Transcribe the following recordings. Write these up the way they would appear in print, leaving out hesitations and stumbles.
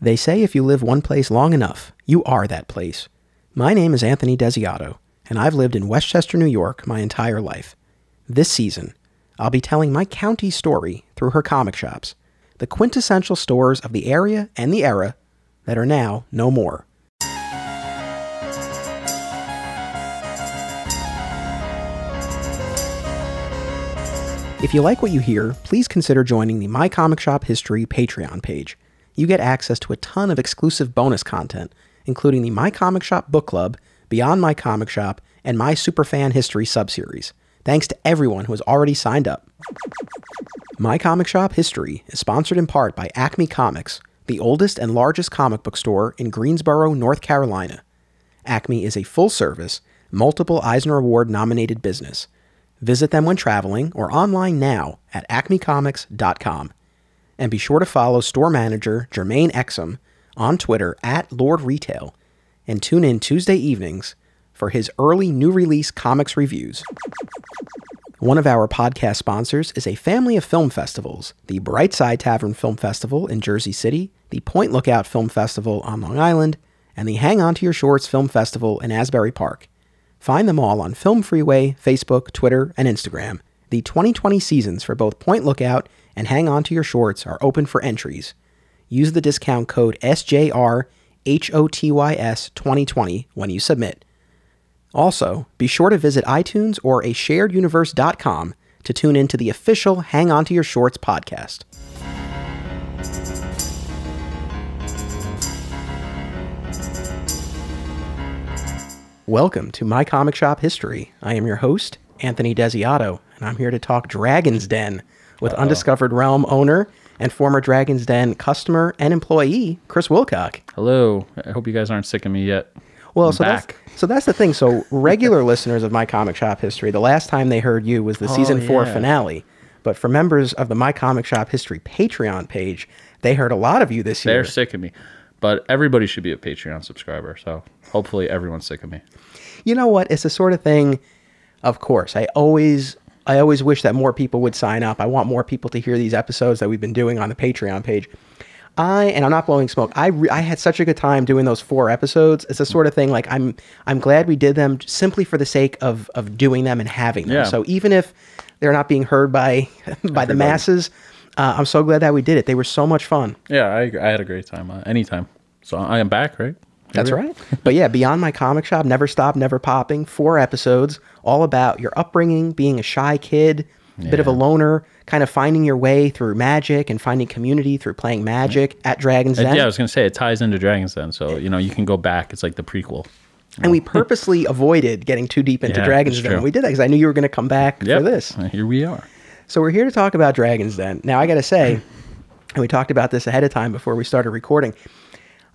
They say if you live one place long enough, you are that place. My name is Anthony Desiato, and I've lived in Westchester, New York my entire life. This season, I'll be telling my county's story through her comic shops, the quintessential stores of the area and the era that are now no more. If you like what you hear, please consider joining the My Comic Shop History Patreon page. You get access to a ton of exclusive bonus content, including the My Comic Shop Book Club, Beyond My Comic Shop, and My Superfan History subseries. Thanks to everyone who has already signed up. My Comic Shop History is sponsored in part by Acme Comics, the oldest and largest comic book store in Greensboro, North Carolina. Acme is a full-service, multiple Eisner Award-nominated business. Visit them when traveling or online now at acmecomics.com. And be sure to follow store manager Jermaine Exum on Twitter at Lord Retail and tune in Tuesday evenings for his early new release comics reviews. One of our podcast sponsors is a family of film festivals, the Brightside Tavern Film Festival in Jersey City, the Point Lookout Film Festival on Long Island, and the Hang On to Your Shorts Film Festival in Asbury Park. Find them all on Film Freeway, Facebook, Twitter, and Instagram. The 2020 seasons for both Point Lookout and Hang On to Your Shorts are open for entries. Use the discount code SJRHOTYS2020 when you submit. Also, be sure to visit iTunes or ashareduniverse.com to tune into the official Hang On to Your Shorts podcast. Welcome to My Comic Shop History. I am your host, Anthony Desiato, and I'm here to talk Dragon's Den with Undiscovered Realm owner and former Dragon's Den customer and employee, Chris Wilcock. Hello. I hope you guys aren't sick of me yet. Well, so that's the thing. So regular listeners of My Comic Shop History, the last time they heard you was the season 4 finale. But for members of the My Comic Shop History Patreon page, they heard a lot of you this year. They're sick of me. But everybody should be a Patreon subscriber, so hopefully everyone's sick of me. You know what? It's the sort of thing, of course, I always wish that more people would sign up. I want more people to hear these episodes that we've been doing on the Patreon page. And I'm not blowing smoke. I had such a good time doing those 4 episodes. It's the sort of thing, like, I'm glad we did them simply for the sake of doing them and having them. Yeah. So even if they're not being heard by the masses, I'm so glad that we did it. They were so much fun. Yeah, I had a great time. Anytime. So I am back, right? That's right. But yeah, Beyond My Comic Shop, Never Stop, Never Popping, 4 episodes, all about your upbringing, being a shy kid, a bit of a loner, kind of finding your way through magic and finding community through playing magic at Dragon's Den. Yeah, I was going to say, it ties into Dragon's Den, so, you can go back. It's like the prequel. And we purposely avoided getting too deep into Dragon's Den. We did that because I knew you were going to come back for this. Here we are. So we're here to talk about Dragon's Den. Now, I got to say, and we talked about this ahead of time before we started recording,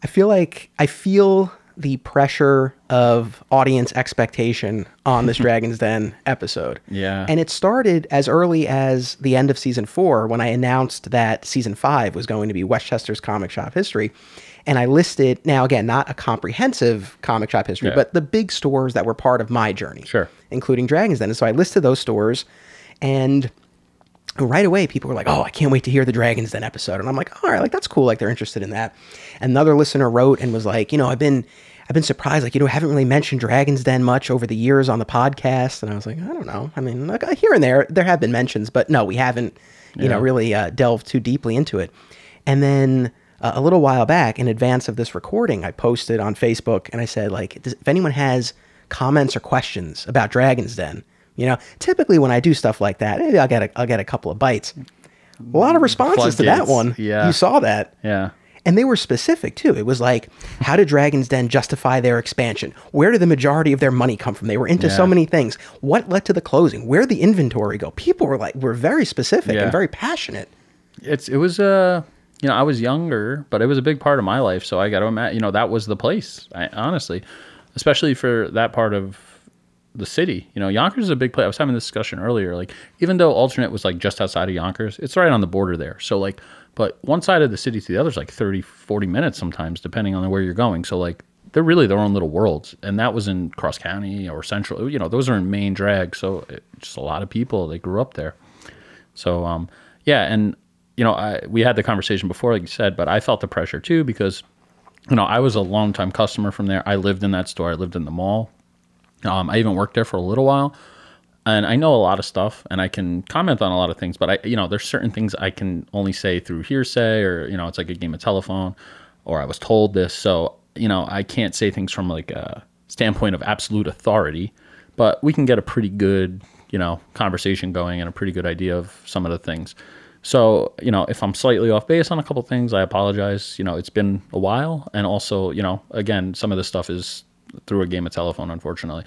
I feel the pressure of audience expectation on this Dragon's Den episode. Yeah. And it started as early as the end of season 4 when I announced that season 5 was going to be Westchester's Comic Shop History. And I listed, now again, not a comprehensive comic shop history, but the big stores that were part of my journey. Sure. Including Dragon's Den. And so I listed those stores, and right away, people were like, oh, I can't wait to hear the Dragon's Den episode. And I'm like, all right, like, that's cool. Like, they're interested in that. Another listener wrote and was like, I've been surprised, like, haven't really mentioned Dragon's Den much over the years on the podcast. And I was like, I don't know. I mean, like, here and there have been mentions, but no, we haven't, really delved too deeply into it. And then a little while back, in advance of this recording, I posted on Facebook and I said, like, if anyone has comments or questions about Dragon's Den, typically when I do stuff like that, maybe I'll get a couple of bites. A lot of responses to that one. Yeah. You saw that. Yeah. And they were specific too. It was like, how did Dragon's Den justify their expansion? Where did the majority of their money come from? They were into so many things. What led to the closing? Where did the inventory go? People were very specific and very passionate. It was I was younger, but it was a big part of my life. So I got to imagine, that was the place. Honestly, especially for that part of the city. Yonkers is a big place. I was having this discussion earlier. Like, even though Alternate was like just outside of Yonkers, it's right on the border there. So like, but one side of the city to the other is like 30, 40 minutes sometimes, depending on where you're going. So like, they're really their own little worlds. And that was in Cross County or Central. Those are in main drag. So just a lot of people, they grew up there. So, and you know, we had the conversation before, like you said, but I felt the pressure too because, you know, I was a longtime customer from there. I lived in that store. I lived in the mall. I even worked there for a little while. And I know a lot of stuff, and I can comment on a lot of things, but you know, there's certain things I can only say through hearsay, or, you know, it's like a game of telephone, or I was told this. So, you know, I can't say things from like a standpoint of absolute authority, but we can get a pretty good, you know, conversation going and a pretty good idea of some of the things. So, you know, if I'm slightly off base on a couple of things, I apologize. You know, it's been a while. And also, you know, again, some of this stuff is through a game of telephone, unfortunately.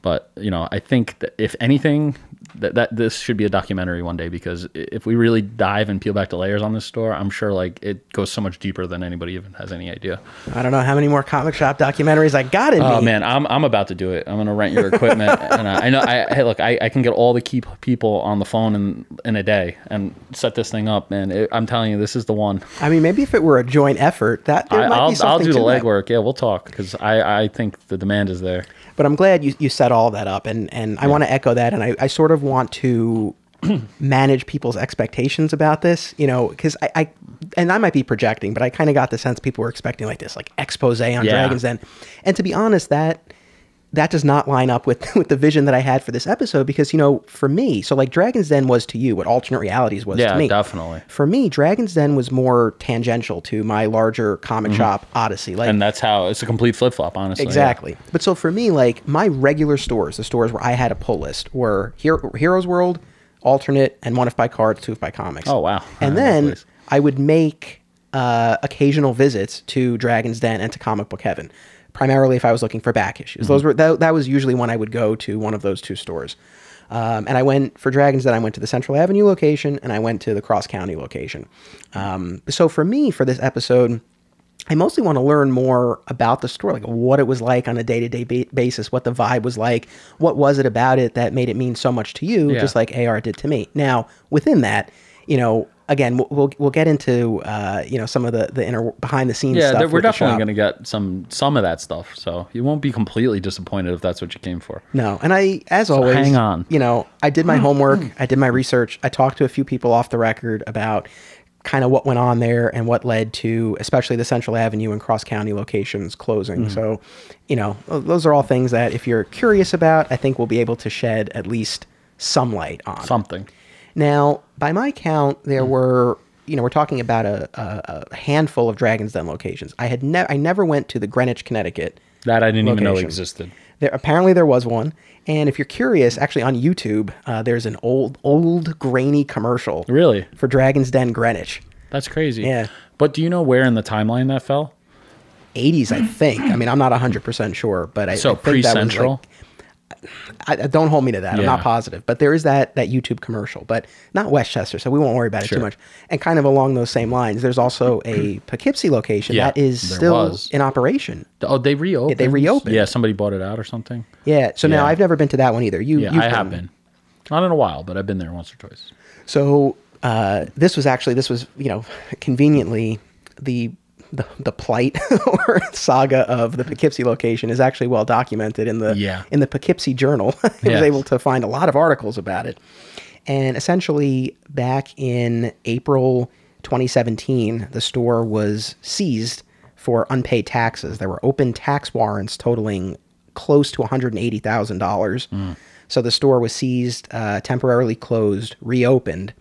But, you know, I think that if anything, that this should be a documentary one day, because if we really dive and peel back the layers on this store, I'm sure like it goes so much deeper than anybody even has any idea. I don't know how many more comic shop documentaries I got in me. Oh man, I'm about to do it. I'm going to rent your equipment. And I know, hey, look, I can get all the key people on the phone in a day and set this thing up, man. I'm telling you, this is the one. I mean, maybe if it were a joint effort, there might be something I'll do the to that. legwork. Yeah, we'll talk, because I think the demand is there. But I'm glad you set all that up, and I want to echo that, and I sort of want to manage people's expectations about this, you know, because I might be projecting, but I kind of got the sense people were expecting like this, like expose on Dragon's Den, and to be honest, that does not line up with the vision that I had for this episode, because, you know, for me, so like Dragon's Den was to you what alternate realities was to me. Yeah, definitely. For me, Dragon's Den was more tangential to my larger comic shop odyssey. Like, and that's how it's a complete flip-flop, honestly. Exactly. Yeah. But so for me, like my regular stores, the stores where I had a pull list, were Heroes World, Alternate, and One If by Cards, Two If by Comics. Oh, wow. And then I would make occasional visits to Dragon's Den and to Comic Book Heaven, primarily if I was looking for back issues. Those were that was usually when I would go to one of those two stores. And I went for Dragon's Den. I went to the Central Avenue location, and I went to the Cross County location. So for me, for this episode, I mostly want to learn more about the store, like what it was like on a day-to-day basis, what the vibe was like, what was it about it that made it mean so much to you, just like AR did to me. Now, within that, you know, again, we'll get into you know, some of the inner behind the scenes stuff. Yeah, we're definitely going to get some of that stuff. So you won't be completely disappointed if that's what you came for. No, and as always, hang on. You know, I did my homework, I did my research, I talked to a few people off the record about kind of what went on there and what led to especially the Central Avenue and Cross County locations closing. So, you know, those are all things that if you're curious about, I think we'll be able to shed at least some light on. Something. Now, by my count, there were, you know, we're talking about a handful of Dragon's Den locations. I never went to the Greenwich, Connecticut. That I didn't location. even know existed. Apparently there was one. And if you're curious, actually on YouTube, there's an old grainy commercial. Really? For Dragon's Den Greenwich. That's crazy. Yeah. But do you know where in the timeline that fell? 80s, I think. I mean, I'm not 100% sure, but I think pre-Central? That was like, don't hold me to that. I'm not positive. But there is that YouTube commercial, but not Westchester, so we won't worry about it too much. And kind of along those same lines, there's also a Poughkeepsie location that is still in operation. Oh, they reopened? Yeah, they reopened. Yeah, somebody bought it out or something? Yeah, so now I've never been to that one either. I have been. Not in a while, but I've been there once or twice. So this was, you know, conveniently the plight or saga of the Poughkeepsie location is actually well documented in the Poughkeepsie Journal. I was able to find a lot of articles about it. And essentially back in April 2017, the store was seized for unpaid taxes. There were open tax warrants totaling close to $180,000. So the store was seized, temporarily closed, reopened.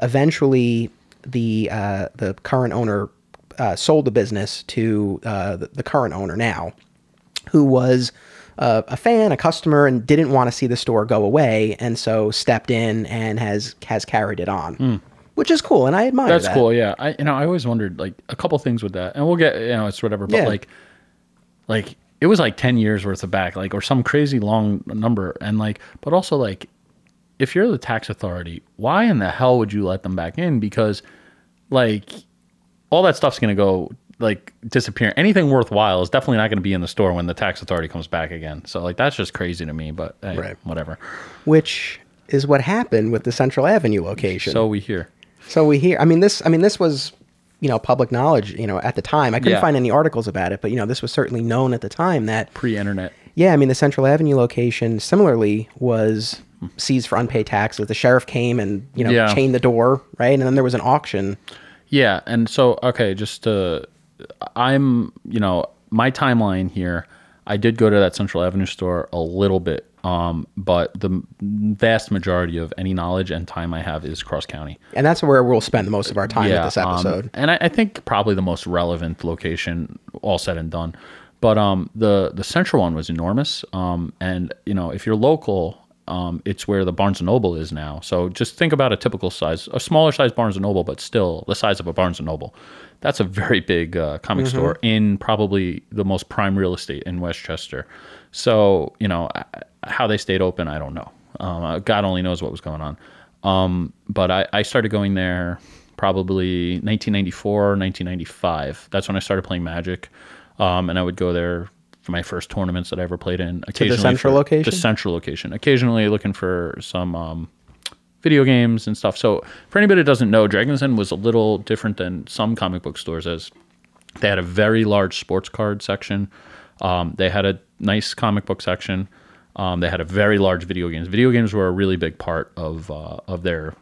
Eventually, the current owner sold the business to the current owner now, who was a fan, a customer, and didn't want to see the store go away, and so stepped in and has carried it on, which is cool, and I admire that. That's cool, yeah. I always wondered like a couple things with that, and we'll get, you know, it's whatever, but like it was like 10 years worth of back, like, or some crazy long number, and like, but also like, if you're the tax authority, why in the hell would you let them back in? Because like, all that stuff's going to go, like, disappear. Anything worthwhile is definitely not going to be in the store when the tax authority comes back again. So, like, that's just crazy to me, but hey, whatever. Which is what happened with the Central Avenue location. So we hear. I mean, this was, you know, public knowledge, you know, at the time. I couldn't find any articles about it, but, you know, this was certainly known at the time that... Pre-internet. Yeah, I mean, the Central Avenue location, similarly, was seized for unpaid taxes. The sheriff came and, Yeah. chained the door, right? And then there was an auction. Yeah, and so okay, I'm my timeline here. I did go to that Central Avenue store a little bit, but the vast majority of any knowledge and time I have is cross county. And that's where we'll spend the most of our time with this episode. And I think probably the most relevant location, all said and done. But the central one was enormous. And if you're local, it's where the Barnes & Noble is now. So just think about a typical size, a smaller size Barnes & Noble, but still the size of a Barnes & Noble. That's a very big comic store in probably the most prime real estate in Westchester. So, how they stayed open, I don't know. God only knows what was going on. But I started going there probably 1994, 1995. That's when I started playing Magic. And I would go there for my first tournaments that I ever played in. Occasionally, to the central location? The central location. Occasionally looking for some video games and stuff. So for anybody that doesn't know, Dragon's Den was a little different than some comic book stores, as they had a very large sports card section. They had a nice comic book section. They had a very large video games. Video games were a really big part of their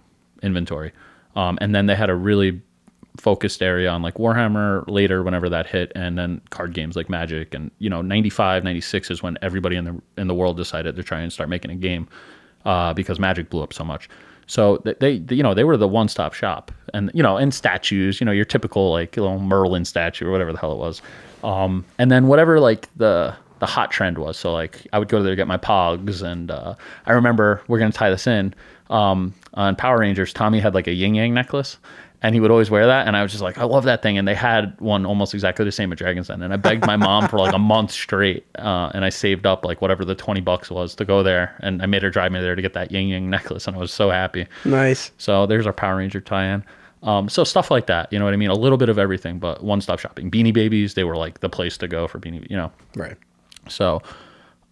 inventory. And then they had a really focused area on like Warhammer later, whenever that hit, and then card games like Magic. And 95, 96 is when everybody in the world decided to try and start making a game because Magic blew up so much. So they were the one-stop shop, and and statues, your typical like little Merlin statue or whatever the hell it was, and then whatever like the hot trend was. So like I would go there to get my Pogs, and I remember, we're gonna tie this in, on Power Rangers, Tommy had like a yin yang necklace, and he would always wear that, and I was just like, I love that thing. And they had one almost exactly the same at Dragon's Den, and I begged my mom for like a month straight, and I saved up like whatever the $20 was to go there, and I made her drive me there to get that yin yang necklace, and I was so happy. Nice. So there's our Power Ranger tie-in. So stuff like that, you know what I mean? A little bit of everything, but one-stop shopping. Beanie Babies, they were like the place to go for Beanie, Right. So,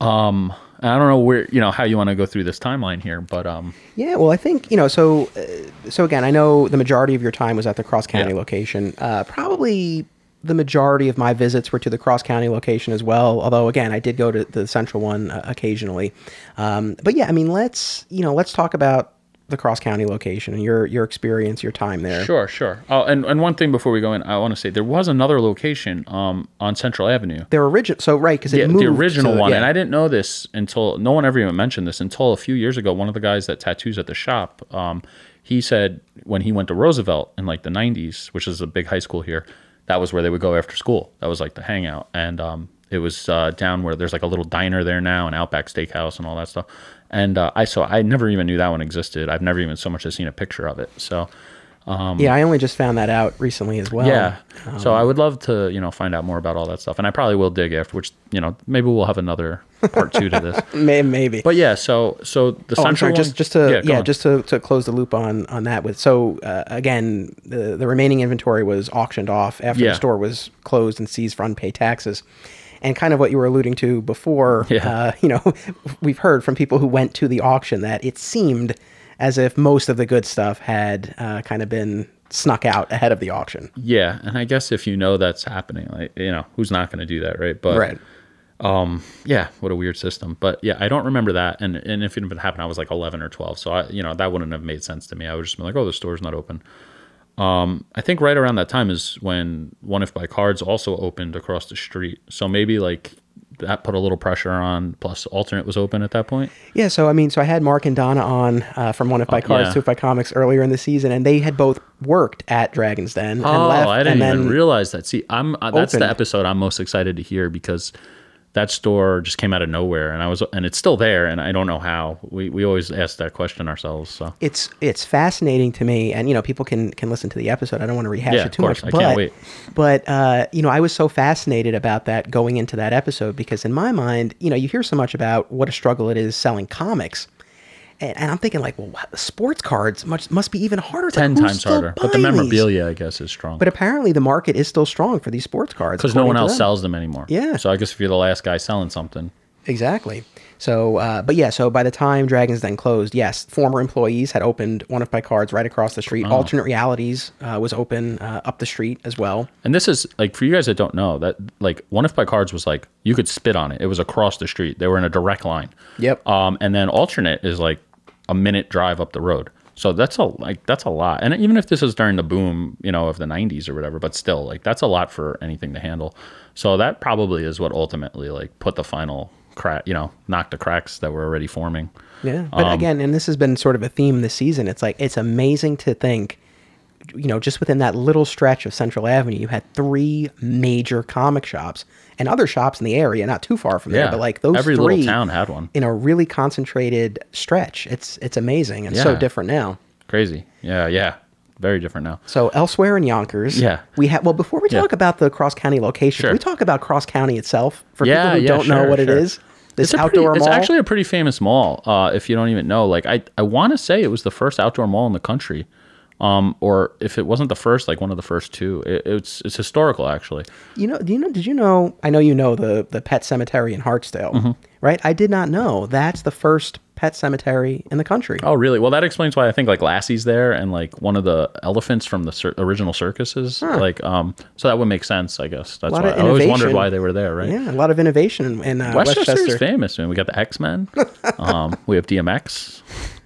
I don't know where, how you want to go through this timeline here, but yeah, well, I think so again, I know the majority of your time was at the cross county location. Probably the majority of my visits were to the cross county location as well. Although again, I did go to the central one occasionally. But yeah, I mean, let's talk about the cross county location and your experience, your time there. Sure. Oh, and one thing before we go in, I want to say there was another location on Central Avenue. Their original, so right, because it moved the original one, yeah. And I didn't know this until no one ever even mentioned this until a few years ago. One of the guys that tattoos at the shop, he said when he went to Roosevelt in like the 90s, which is a big high school here, that was where they would go after school. That was like the hangout, and it was down where there's like a little diner there now, an Outback Steakhouse and all that stuff. And I never even knew that one existed. I've never even so much as seen a picture of it. So yeah, I only just found that out recently as well. Yeah. So I would love to, find out more about all that stuff. And I probably will dig after, which, maybe we'll have another part 2 to this. Maybe. But yeah, so the central I'm sorry, one, just to close the loop on that with, so again, the remaining inventory was auctioned off after the store was closed and seized for unpaid taxes. And kind of what you were alluding to before, we've heard from people who went to the auction that it seemed as if most of the good stuff had kind of been snuck out ahead of the auction. Yeah, and I guess if that's happening, like, who's not going to do that, right? But right. Yeah, what a weird system. But yeah, I don't remember that. And if it happened, I was like 11 or 12, so that wouldn't have made sense to me. I would just be like, oh, the store's not open. I think right around that time is when One If By Cards also opened across the street. So maybe like that put a little pressure on, plus Alternate was open at that point. Yeah, so I had Mark and Donna on from One If By Cards, Two If By Comics earlier in the season, and they had both worked at Dragon's Den and left. I didn't even realize that. See, that's opened. The episode I'm most excited to hear, because that store just came out of nowhere, and it's still there, and I don't know how. We always ask that question ourselves. So it's fascinating to me, and people can listen to the episode. I don't want to rehash it too much. I can't wait. But I was so fascinated about that going into that episode, because in my mind, you hear so much about what a struggle it is selling comics. And I'm thinking like, well, sports cards must be even harder. 10 times harder. But the memorabilia, I guess, is strong. But apparently the market is still strong for these sports cards. Because no one else sells them anymore. Yeah. So I guess if you're the last guy selling something. Exactly. So, so by the time Dragon's Den closed, yes, former employees had opened One If By Cards right across the street. Alternate Realities was open up the street as well. And this is, like, for you guys that don't know, that, like, One If By Cards was like, you could spit on it. It was across the street. They were in a direct line. Yep. And then Alternate is like a minute drive up the road. So that's a lot. And even if this is during the boom, of the 90s or whatever, but still, like, that's a lot for anything to handle. So that probably is what ultimately, like, put the final crack, knocked the cracks that were already forming. Yeah. But again, and this has been sort of a theme this season. It's like, it's amazing to think, just within that little stretch of Central Avenue, you had 3 major comic shops and other shops in the area, not too far from there, but like those every 3 little town had one in a really concentrated stretch. It's amazing and so different now. Crazy. Yeah. Very different now. So elsewhere in Yonkers, we have. Well, before we talk about the cross county location, can we talk about Cross County itself for people who don't know what it is? This outdoor mall. It's actually a pretty famous mall. If you don't even know, like I want to say it was the first outdoor mall in the country. Or if it wasn't the first, like one of the first 2, it's historical actually. Did you know, I know you know the pet cemetery in Hartsdale, right? I did not know that's the first pet cemetery in the country. Oh, really? Well, that explains why I think like Lassie's there and like one of the elephants from the original circuses. Like, so that would make sense, I guess. That's why I always wondered why they were there, right? Yeah, a lot of innovation in Westchester. Westchester's famous, man. We got the X-Men. We have DMX.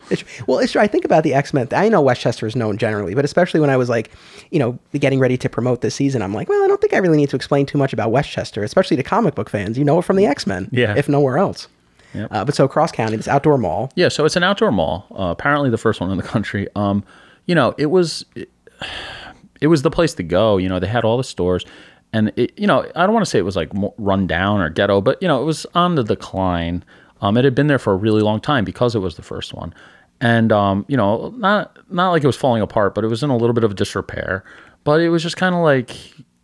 It's true. I think about the X-Men. I know Westchester is known generally, but especially when I was like, getting ready to promote this season, I'm like, well, I don't think I really need to explain too much about Westchester, especially to comic book fans. You know it from the X-Men, if nowhere else. Yep. But so Cross County, this outdoor mall. Yeah, so it's an outdoor mall. Apparently the first one in the country. It was the place to go. They had all the stores. And, I don't want to say it was like run down or ghetto, but, it was on the decline. It had been there for a really long time because it was the first one. And, not like it was falling apart, but it was in a little bit of disrepair. But it was just kind of like,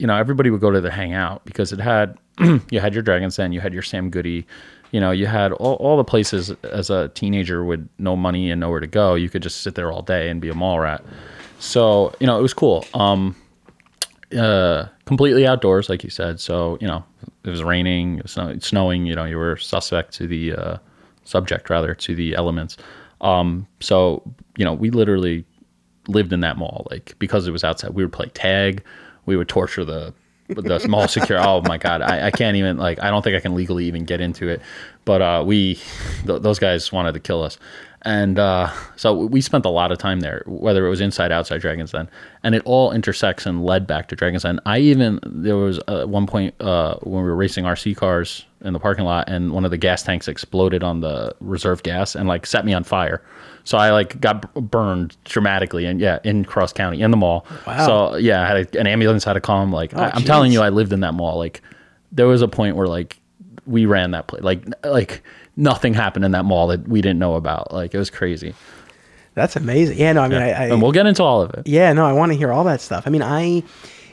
everybody would go to the hangout because it had, you had your Dragon's Den, you had your Sam Goody, you had all the places as a teenager with no money and nowhere to go. You could just sit there all day and be a mall rat. So, it was cool. Completely outdoors, like you said. So, it was raining, it was snowing, you were subject to the elements. So, we literally lived in that mall, like, because it was outside. We would play tag. We would torture the mall security. Oh my God. I can't even, like, I don't think I can legally even get into it, but, those guys wanted to kill us. And, so we spent a lot of time there, whether it was inside, outside Dragon's Den, and it all intersects and led back to Dragon's Den. There was one point, when we were racing RC cars in the parking lot and one of the gas tanks exploded on the reserve gas and like set me on fire. So I like got burned dramatically and in Cross County in the mall. Wow. So yeah, an ambulance had to come. Like, I'm telling you, I lived in that mall. Like there was a point where like we ran that place, like nothing happened in that mall that we didn't know about. Like it was crazy. That's amazing. Yeah, no, I mean, and we'll get into all of it. Yeah, no, I want to hear all that stuff. I mean, I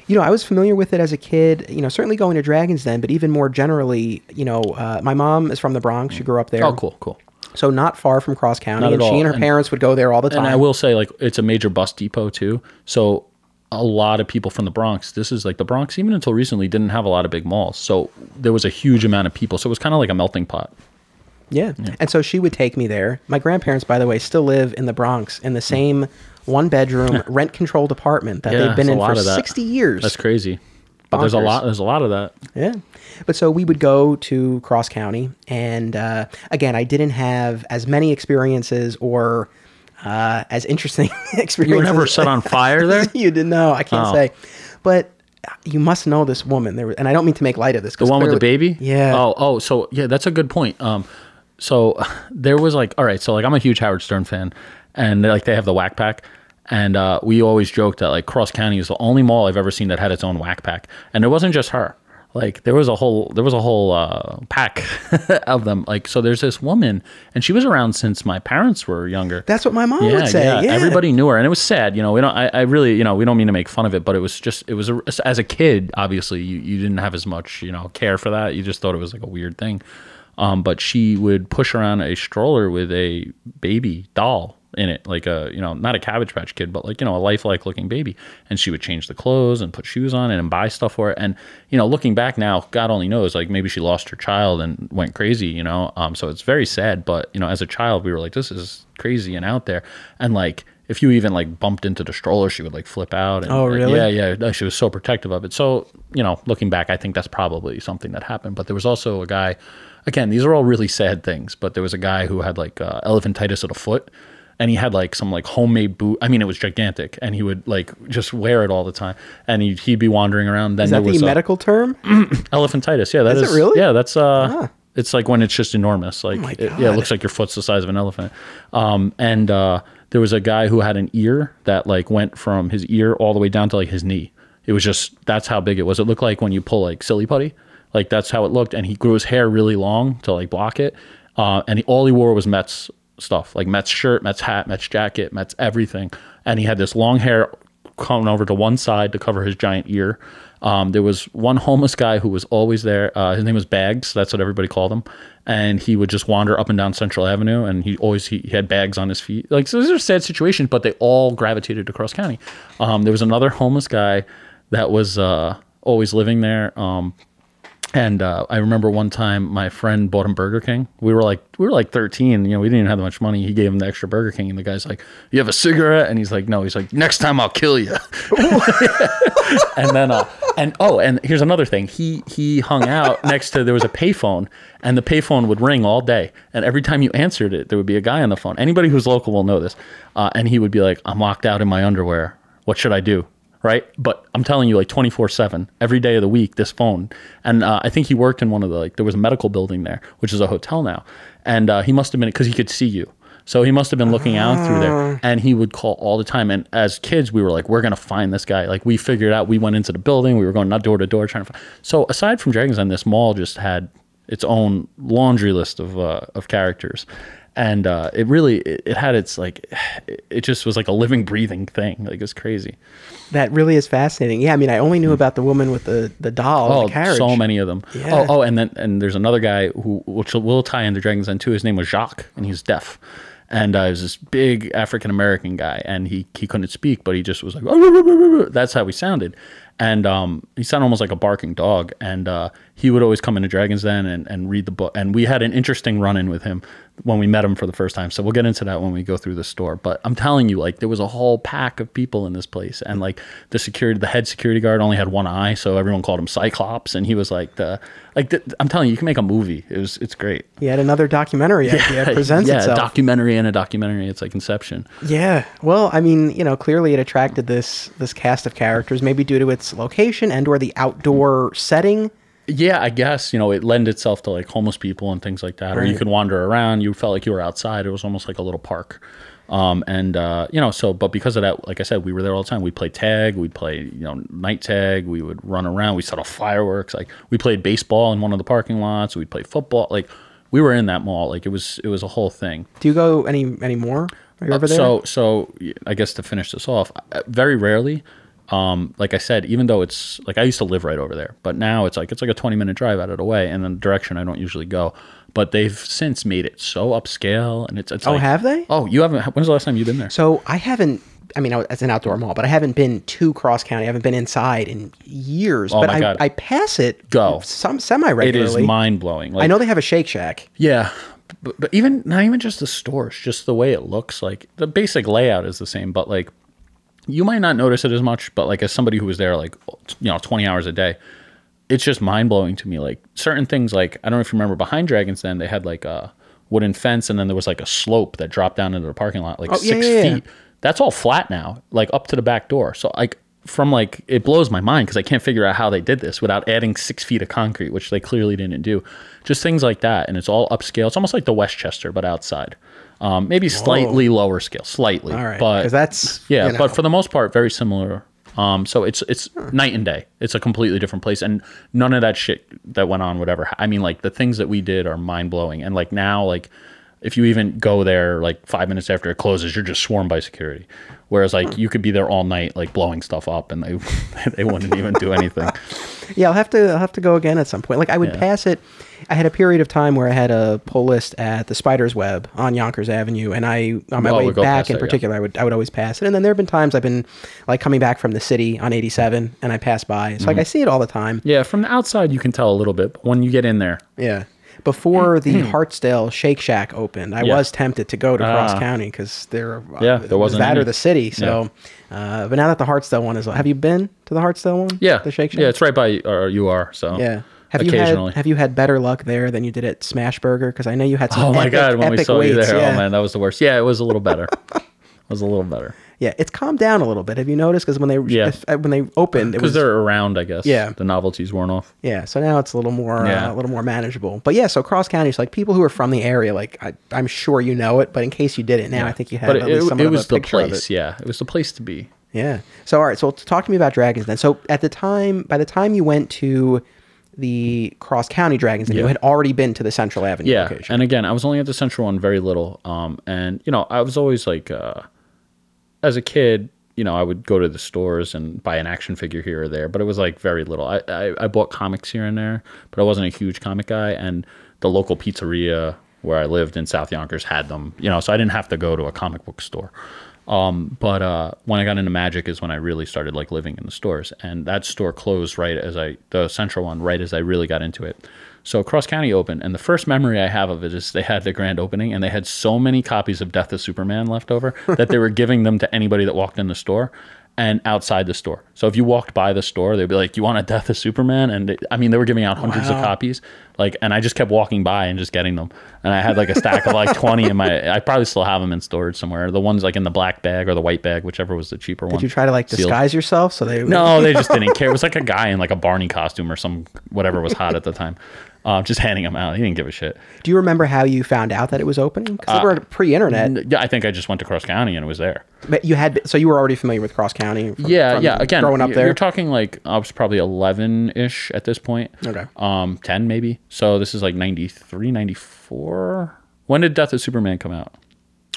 was familiar with it as a kid, certainly going to Dragon's Den, but even more generally, my mom is from the Bronx. She grew up there. Oh, cool. So not far from Cross County, and she and her parents would go there all the time. And I will say, like, it's a major bus depot too. So a lot of people from the Bronx, this is like the Bronx, even until recently, didn't have a lot of big malls. So there was a huge amount of people. So it was kind of like a melting pot. Yeah. And so she would take me there. My grandparents, by the way, still live in the Bronx in the same one-bedroom rent-controlled apartment that they've been in for 60 years. That's crazy. But there's a lot of that. Yeah. But so we would go to Cross County, and again, I didn't have as many experiences or as interesting experiences. You were never set on fire there? You didn't know. I can't say. But you must know this woman. And I don't mean to make light of this. The one with the baby? Yeah. So yeah, that's a good point. So there was like, all right, so like I'm a huge Howard Stern fan, and like they have the Whack Pack. And we always joked that like Cross County is the only mall I've ever seen that had its own Whack Pack. And it wasn't just her. Like there was a whole pack of them. Like, so there's this woman, and she was around since my parents were younger. That's what my mom would say. Yeah. Everybody knew her, and it was sad. We don't. I really, we don't mean to make fun of it, but it was as a kid, obviously, you didn't have as much, care for that. You just thought it was like a weird thing. But she would push around a stroller with a baby doll in it, like a, not a Cabbage Patch Kid, but like, a lifelike looking baby. And she would change the clothes and put shoes on it and buy stuff for it. And, looking back now, God only knows, like maybe she lost her child and went crazy, so it's very sad. But, as a child, we were like, this is crazy and out there. And like, if you even like bumped into the stroller, she would like flip out. And, oh, really? Yeah. She was so protective of it. So, you know, looking back, I think that's probably something that happened. But there was also a guy, again, these are all really sad things, but there was a guy who had like elephantitis of the foot, and he had like some like homemade boot. I mean, it was gigantic, and he would like just wear it all the time, and he'd be wandering around. Then is that the medical term? Elephantitis. Yeah, that is. Is it really? Yeah, that's it's like when it's just enormous. Like, oh my God. It looks like your foot's the size of an elephant. And there was a guy who had an ear that like went from his ear all the way down to like his knee. It was just, that's how big it was. It looked like when you pull like silly putty, like that's how it looked. And he grew his hair really long to like block it. And all he wore was Mets stuff, like Mets shirt, Mets hat, Mets jacket, Mets everything. And he had this long hair coming over to one side to cover his giant ear. There was one homeless guy who was always there. His name was Bags. That's what everybody called him. And he would just wander up and down Central Avenue, and he had bags on his feet. Like, so these are sad situations, but they all gravitated to Cross County. There was another homeless guy that was always living there. And I remember one time my friend bought him Burger King. We were like 13, you know, we didn't even have that much money. He gave him the extra Burger King, and the guy's like, "You have a cigarette?" And he's like, "No." He's like, "Next time I'll kill you." And then and here's another thing. He hung out next to, there was a payphone, and the payphone would ring all day, and every time you answered it, there would be a guy on the phone. Anybody who's local will know this. And he would be like, "I'm locked out in my underwear. What should I do?" Right? But I'm telling you, like 24/7, every day of the week, this phone. And I think he worked in one of the, like, there was a medical building there, which is a hotel now. And he must have been, because he could see you. So he must have been looking out through there. And he would call all the time. And as kids, we were like, we're going to find this guy. Like, we figured out, we went into the building, we were going door to door trying to find. So aside from Dragon's Den, this mall just had its own laundry list of characters. And it really, it had its, like, it just was like a living, breathing thing. Like, it was crazy. That really is fascinating. Yeah, I mean, I only knew about the woman with the doll, the carriage. So many of them. Yeah. And there's another guy which will tie into Dragon's Den too. His name was Jacques, and he's deaf. And he was this big African-American guy, and he couldn't speak, but he just was like, that's how he sounded. And he sounded almost like a barking dog. And he would always come into Dragon's Den and read the book. And we had an interesting run-in with him when we met him for the first time. So we'll get into that when we go through the store. But I'm telling you, like, there was a whole pack of people in this place. And, like, the head security guard only had one eye, so everyone called him Cyclops. And he was like I'm telling you, you can make a movie. It's great. Yet another documentary idea presents itself. Yeah, documentary and a documentary. It's like Inception. Yeah. Well, I mean, you know, clearly it attracted this cast of characters, maybe due to its location and or the outdoor setting. Yeah, I guess, you know, it lent itself to like homeless people and things like that. Right. Or you could wander around. You felt like you were outside. It was almost like a little park. You know, so, but because of that, like I said, we were there all the time. We'd play tag. We'd play, you know, night tag. We would run around. We set off fireworks. Like, we played baseball in one of the parking lots. We'd play football. Like, we were in that mall. Like, it was a whole thing. Do you go any more? Are you over there? So I guess to finish this off, very rarely. Like I said, even though it's like, I used to live right over there, but now it's like a 20-minute drive out of the way, and in the direction I don't usually go. But they've since made it so upscale, and it's oh, like, have they? Oh, you haven't? When's the last time you've been there? So I haven't. I mean, it's an outdoor mall, but I haven't been to Cross County. I haven't been inside in years. Oh, but my God. I pass it It semi-regularly. is mind-blowing. Like, I know they have a Shake Shack. Yeah, but even not even just the stores, just the way it looks. Like, the basic layout is the same, but like, you might not notice it as much, but like, as somebody who was there, like, you know, 20 hours a day, it's just mind-blowing to me. Like, certain things, like, I don't know if you remember, behind Dragon's Den, they had like a wooden fence, and then there was like a slope that dropped down into the parking lot, like 6 feet. That's all flat now, like up to the back door. So like, from like, it blows my mind because I can't figure out how they did this without adding 6 feet of concrete, which they clearly didn't do. Just things like that. And it's all upscale. It's almost like the Westchester, but outside. Maybe slightly lower scale, slightly. All right, but 'cause that's, yeah, you know. but for the most part, very similar. So it's night and day. It's a completely different place, and none of that shit that went on would ever. I mean, like, the things that we did are mind blowing, and like now, like, if you even go there like 5 minutes after it closes, you're just swarmed by security. Whereas like, you could be there all night, like, blowing stuff up, and they wouldn't even do anything. Yeah, I'll have to go again at some point. Like, I would pass it. I had a period of time where I had a pull list at the Spider's Web on Yonkers Avenue, and on my way back in particular, I would always pass it. And then there have been times I've been like coming back from the city on 87, and I pass by. So like, I see it all the time. Yeah, from the outside you can tell a little bit, but when you get in there, yeah. before the Hartsdale Shake Shack opened, I was tempted to go to Cross County because there wasn't that or the city. So, but now that the Hartsdale one is, have you been to the Hartsdale one? Yeah, the Shake Shack. Yeah, it's right by you are. So yeah. Occasionally. Have you had better luck there than you did at Smash Burger? Because I know you had some. Oh my God! When we saw you there, yeah. oh man, that was the worst. Yeah, it was a little better. It was a little better. Yeah, it's calmed down a little bit. Have you noticed? Because when they opened, it was because they're around. I guess. Yeah, the novelties worn off. Yeah, so now it's a little more manageable. But yeah, so Cross County is like people who are from the area. Like I'm sure you know it, but in case you didn't, now I think you have at least some of a picture of it. It was the place. Yeah, it was the place to be. Yeah. So all right. So talk to me about Dragons then. So by the time you went to the Cross County Dragons, you had already been to the Central Avenue location. And again, I was only at the Central one very little. And I was always like, as a kid, I would go to the stores and buy an action figure here or there, but it was like very little. I bought comics here and there, but I wasn't a huge comic guy. And the local pizzeria where I lived in South Yonkers had them, so I didn't have to go to a comic book store. But when I got into Magic is when I really started like living in the stores, and that store closed the Central one, right as I really got into it. So Cross County opened, and the first memory I have of it is they had the grand opening, and they had so many copies of Death of Superman left over that they were giving them to anybody that walked in the store and outside the store. So if you walked by the store, they'd be like, "You want a Death of Superman?" And they were giving out hundreds of copies. And I just kept walking by and just getting them. And I had like a stack of like 20 in I probably still have them in storage somewhere. The ones like in the black bag or the white bag, whichever was the cheaper one. Did you try to disguise yourself? No, they just didn't care. It was like a guy in like a Barney costume or whatever was hot at the time. Just handing them out. He didn't give a shit. Do you remember how you found out that it was opening? Because they were pre-internet. Yeah, I think I just went to Cross County and it was there. But so you were already familiar with Cross County? From Again, growing up there? You're talking like I was probably 11-ish at this point. Okay. 10 maybe. So this is like 93, 94. When did Death of Superman come out?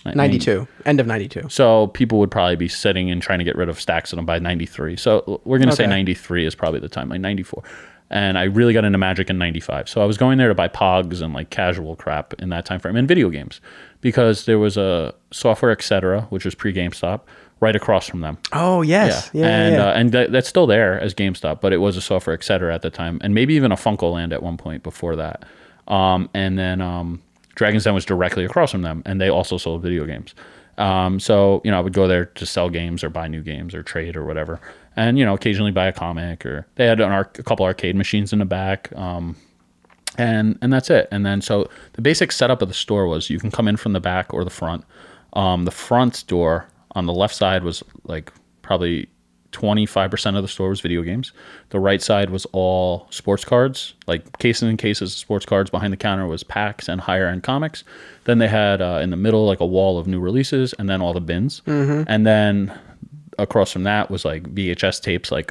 92. End of 92. So people would probably be sitting and trying to get rid of stacks of them by 93. So we're going to say 93 is probably the time, like 94. And I really got into Magic in 95. So I was going there to buy Pogs and like casual crap in that time frame and video games because there was a Software Etc., which was pre-GameStop, right across from them. Oh, yes. And that's still there as GameStop, but it was a Software Etc. at the time. And maybe even a Funko-Land at one point before that. And then Dragon's Den was directly across from them, and they also sold video games. So, I would go there to sell games or buy new games or trade or whatever. And, occasionally buy a comic, or they had a couple arcade machines in the back. And that's it. And then, so the basic setup of the store was you can come in from the back or the front. The front door on the left side was like probably 25% of the store was video games. The right side was all sports cards, like cases and cases of sports cards. Behind the counter was packs and higher end comics. Then they had in the middle like a wall of new releases, and then all the bins. Mm-hmm. And then across from that was like VHS tapes, like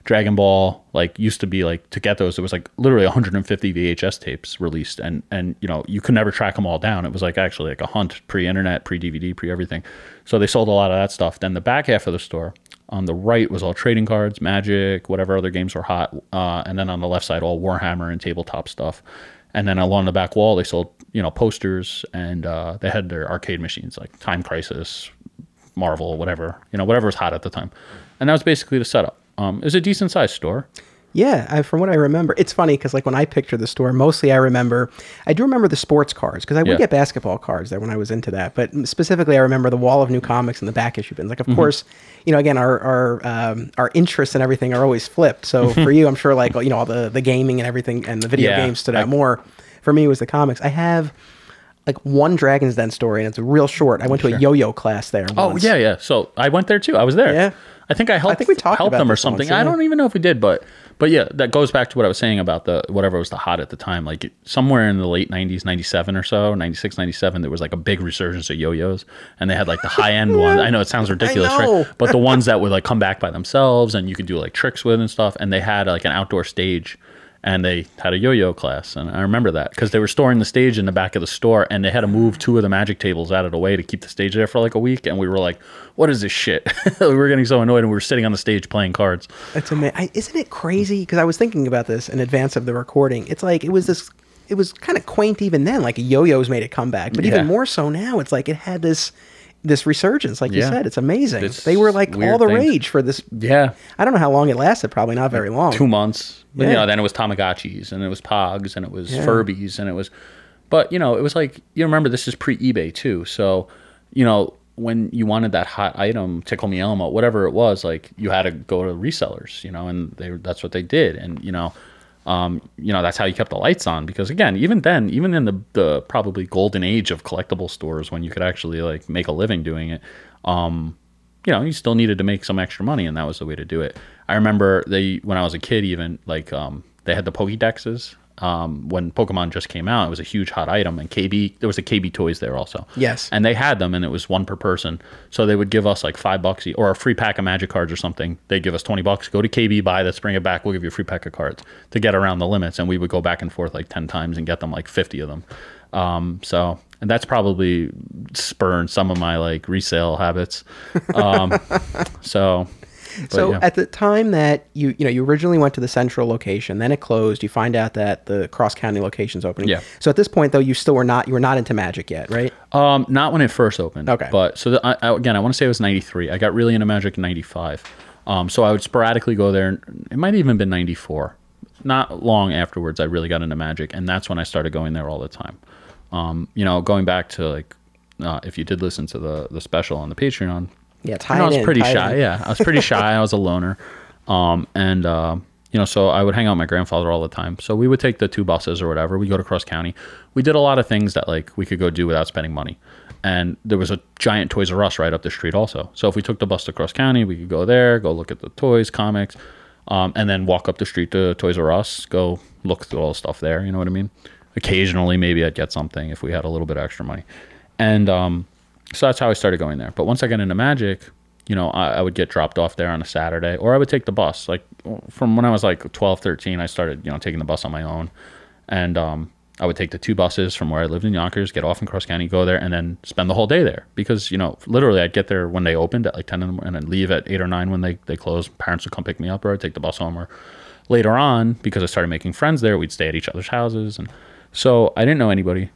Dragon Ball. Like used to be like, to get those, it was like literally 150 VHS tapes released, and you could never track them all down. It was like actually like a hunt, pre-internet, pre-DVD, pre-everything. So they sold a lot of that stuff. Then the back half of the store on the right was all trading cards, Magic, whatever other games were hot. And then on the left side, all Warhammer and tabletop stuff. And then along the back wall, they sold, posters, and they had their arcade machines like Time Crisis, Marvel, whatever was hot at the time. And that was basically the setup. It was a decent sized store. Yeah, from what I remember, it's funny because like when I picture the store, mostly I do remember the sports cards because I would get basketball cards there when I was into that. But specifically, I remember the wall of new comics and the back issue bins. Like, of course, again, our interests and everything are always flipped. So for you, I'm sure like all the gaming and everything and the video games stood out more. For me, it was the comics. I have like one Dragon's Den story, and it's real short. I went to a yo-yo class there once. Oh yeah. So I went there too. I was there. Yeah. I think we helped them or something. Once, yeah. I don't even know if we did, but yeah, that goes back to what I was saying about whatever was the hot at the time. Like somewhere in the late 90s, 97 or so, 96, 97, there was like a big resurgence of yo-yos, and they had like the high-end ones. I know it sounds ridiculous, right? But the ones that would like come back by themselves and you could do like tricks with and stuff, and they had like an outdoor stage. And they had a yo-yo class, and I remember that because they were storing the stage in the back of the store, and they had to move 2 of the Magic tables out of the way to keep the stage there for like a week. And we were like, "What is this shit?" We were getting so annoyed, and we were sitting on the stage playing cards. That's amazing. Isn't it crazy? Because I was thinking about this in advance of the recording. It's like it was kind of quaint even then. Like yo-yos made a comeback, but even more so now. It's like it had this this resurgence, like you Yeah. said. It's amazing. It's They were like weird all the things. rage for this. Yeah. I don't know how long it lasted. Probably not very long. 2 months. But, Yeah. you know, then it was Tamagotchis, and it was Pogs, and it was Yeah. Furbies, and it was... But, you know, it was like... You remember, this is pre-eBay, too. So, you know, when you wanted that hot item, Tickle Me Elmo, whatever it was, like, you had to go to resellers, you know, and that's what they did. And, you know, that's how you kept the lights on. Because, again, even then, even in the probably golden age of collectible stores, when you could actually, like, make a living doing it, you know, you still needed to make some extra money, and that was the way to do it. I remember when I was a kid, even, like, they had the Pokédexes. When Pokemon just came out, it was a huge hot item, and there was a KB Toys there also. Yes. And they had them, and it was one per person. So they would give us like $5 or a free pack of Magic cards or something. They'd give us $20. Go to KB, buy this, bring it back. We'll give you a free pack of cards to get around the limits. And we would go back and forth like 10 times and get them like 50 of them. And that's probably spurned some of my like resale habits. So yeah. at the time that you originally went to the central location, then it closed. You find out that the cross county location's opening. Yeah. So at this point, though, you were not into Magic yet, right? Not when it first opened. Okay. But so again, I want to say it was 93. I got really into Magic in 95. So I would sporadically go there. It might have even been 94. Not long afterwards, I really got into Magic, and that's when I started going there all the time. You know, going back to like, if you did listen to the special on the Patreon. Yeah, I was pretty shy. Yeah, I was pretty shy. I was a loner. You know, so I would hang out with my grandfather all the time. So we would take the 2 buses or whatever. We go to cross county. We did a lot of things that like we could go do without spending money. And there was a giant Toys R Us right up the street also. So if we took the bus to cross county, we could go there, go look at the toys, comics, and then walk up the street to Toys R Us, go look through all the stuff there. You know what I mean? Occasionally, maybe I'd get something if we had a little bit of extra money. And so that's how I started going there. But once I got into Magic, you know, I would get dropped off there on a Saturday, or I would take the bus. Like from when I was like 12, 13, I started, you know, taking the bus on my own. And I would take the 2 buses from where I lived in Yonkers, get off in Cross County, go there, and then spend the whole day there. Because, you know, literally I'd get there when they opened at like 10 in the morning, and then leave at 8 or 9 when they closed. Parents would come pick me up, or I'd take the bus home. Or later on, because I started making friends there, we'd stay at each other's houses. And so I didn't know anybody.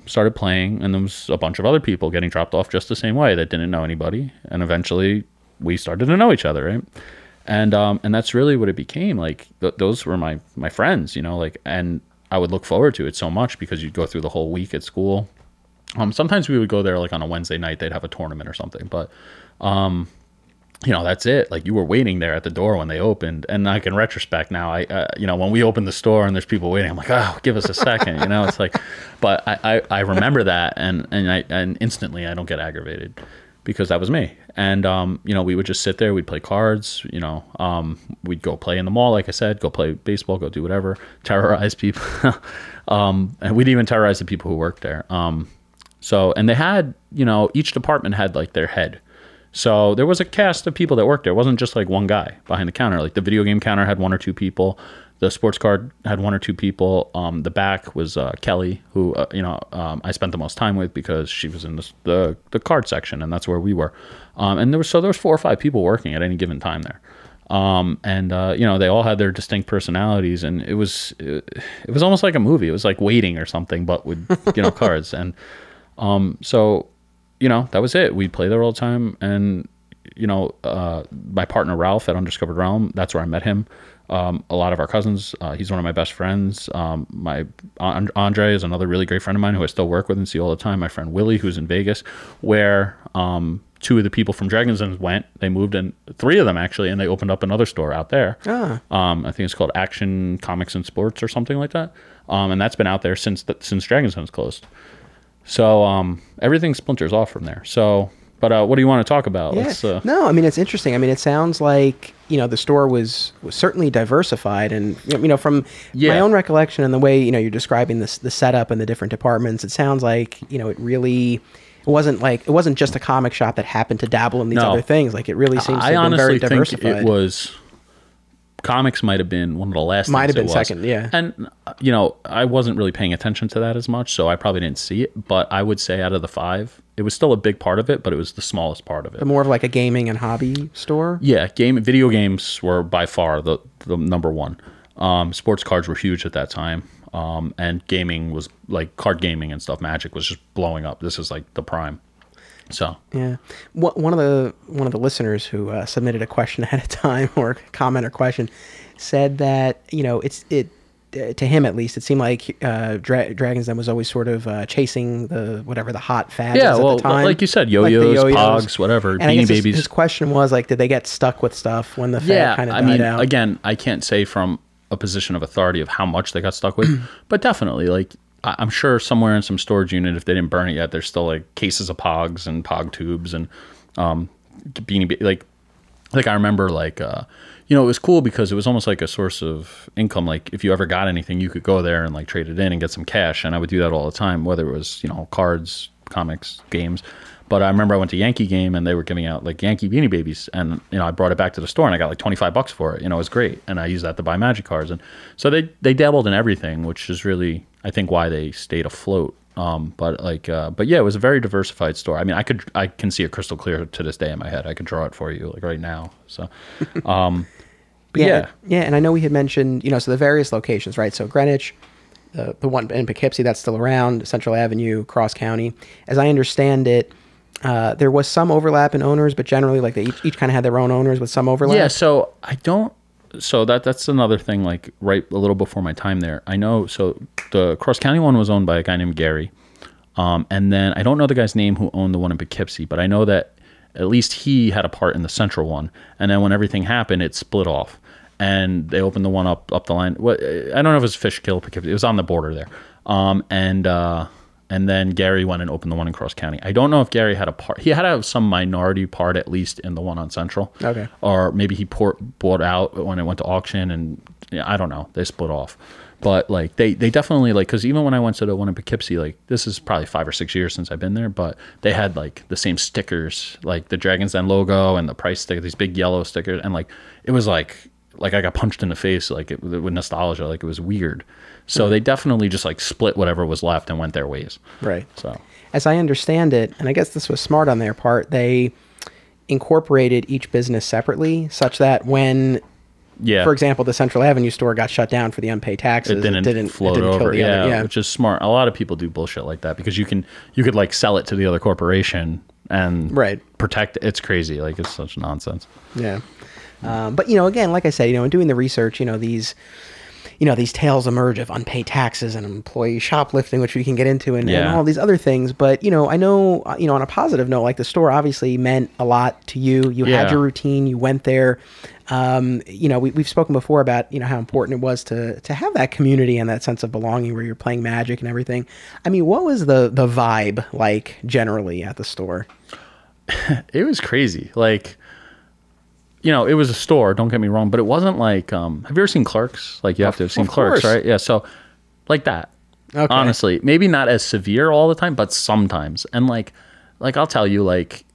Started playing, and there was a bunch of other people getting dropped off just the same way that didn't know anybody. And eventually we started to know each other, right? And that's really what it became. Like those were my friends, you know, like, and I would look forward to it so much because you'd go through the whole week at school. Sometimes we would go there like on a Wednesday night, they'd have a tournament or something, but you know, that's it. Like you were waiting there at the door when they opened. And like in retrospect now, you know, when we opened the store and there's people waiting, I'm like, oh, give us a second, you know, it's like, but I remember that. And instantly I don't get aggravated because that was me. And, you know, we would just sit there, we'd play cards, you know, we'd go play in the mall. Like I said, go play baseball, go do whatever, terrorize people. And we'd even terrorize the people who worked there. So, and they had, you know, each department had like their head. So there was a cast of people that worked there. It wasn't just like one guy behind the counter. Like the video game counter had 1 or 2 people. The sports card had 1 or 2 people. The back was Kelly, who you know, I spent the most time with because she was in the card section, and that's where we were. And there was 4 or 5 people working at any given time there. You know, they all had their distinct personalities, and it was almost like a movie. It was like Waiting or something, but with, you know, cards. And so, you know, that was it. We'd play there all the time. And, you know, my partner Ralph at Undiscovered Realm, that's where I met him. A lot of our cousins, he's one of my best friends. My Andre is another really great friend of mine who I still work with and see all the time. My friend Willie, who's in Vegas, where 2 of the people from Dragons' Den went. They moved in, 3 of them actually, and they opened up another store out there. I think it's called Action Comics and Sports or something like that. And that's been out there since Dragons' Den closed. So everything splinters off from there. So, but what do you want to talk about? Yeah. No, I mean, it's interesting. I mean, it sounds like, you know, the store was certainly diversified, and, you know, from my own recollection and the way, you know, you're describing the setup and the different departments, it sounds like, you know, it wasn't just a comic shop that happened to dabble in these other things. Like it really seems to have been very diversified. Think it was, comics might have been one of the last might things have been second, yeah. And, you know, I wasn't really paying attention to that as much, so I probably didn't see it. But I would say out of the 5, it was still a big part of it, but it was the smallest part of it. But more of like a gaming and hobby store? Yeah, video games were by far the number 1. Sports cards were huge at that time. And gaming was like card gaming and stuff. Magic was just blowing up. This is like the prime. So yeah, one of the listeners who submitted a question ahead of time, or comment or question, said that to him at least, it seemed like Dragon's Den was always sort of chasing the hot fad was at the time. Like you said, yo-yos, pogs, whatever, and Beanie Babies. His question was like, did they get stuck with stuff when the fad kind of died out? Again, I can't say from a position of authority of how much they got stuck with, but definitely, like, I'm sure somewhere in some storage unit, if they didn't burn it yet, there's still like cases of pogs and pog tubes and like I remember it was cool because it was almost like a source of income. Like if you ever got anything, you could go there and like trade it in and get some cash. And I would do that all the time, whether it was, cards, comics, games. But I remember I went to Yankee game and they were giving out like Yankee Beanie Babies. And, I brought it back to the store and I got like $25 for it. It was great. And I used that to buy Magic cards. And so they dabbled in everything, which is really, I think, why they stayed afloat. But yeah, it was a very diversified store. I mean, I can see it crystal clear to this day in my head. I could draw it for you like right now. So, but yeah. And I know we had mentioned, so the various locations, right? So Greenwich, the one in Poughkeepsie that's still around, Central Avenue, Cross County. As I understand it, there was some overlap in owners, but generally, like they each kind of had their own owners with some overlap. Yeah. So that's another thing. Like right a little before my time there, I know. So the Cross County one was owned by a guy named Gary, and then I don't know the guy's name who owned the one in Poughkeepsie, but I know that at least he had a part in the Central one. And then when everything happened, it split off. And they opened the one up the line. I don't know if it was Fishkill, Poughkeepsie. It was on the border there. And then Gary went and opened the one in Cross County. I don't know if Gary had a part. He had to have some minority part, at least, in the one on Central. Okay. Or maybe he bought out when it went to auction, and I don't know. They split off. But like they definitely, like, because even when I went to the one in Poughkeepsie, like this is probably 5 or 6 years since I've been there, but they had like the same stickers, like the Dragon's Den logo and the price sticker, these big yellow stickers, and like it was like I got punched in the face, like with nostalgia, like it was weird. So they definitely just like split whatever was left and went their ways. Right. So as I understand it, and I guess this was smart on their part, they incorporated each business separately, such that when, for example, the Central Avenue store got shut down for the unpaid taxes, it didn't float over. Yeah, which is smart. A lot of people do bullshit like that because you could like sell it to the other corporation and protect it. It's crazy. Like it's such nonsense. Yeah. But again, like I said, in doing the research, these tales emerge of unpaid taxes and employee shoplifting, which we can get into, and all these other things. But I know, on a positive note, like the store obviously meant a lot to you. You had your routine. You went there. We've spoken before about how important it was to have that community and that sense of belonging where you're playing Magic and everything. I mean, what was the vibe like generally at the store? It was crazy. Like, it was a store, don't get me wrong, but it wasn't like, have you ever seen Clerks? Like, you have to have seen Clerks, right? Yeah, so like that. Okay. Honestly, maybe not as severe all the time, but sometimes. And like I'll tell you, like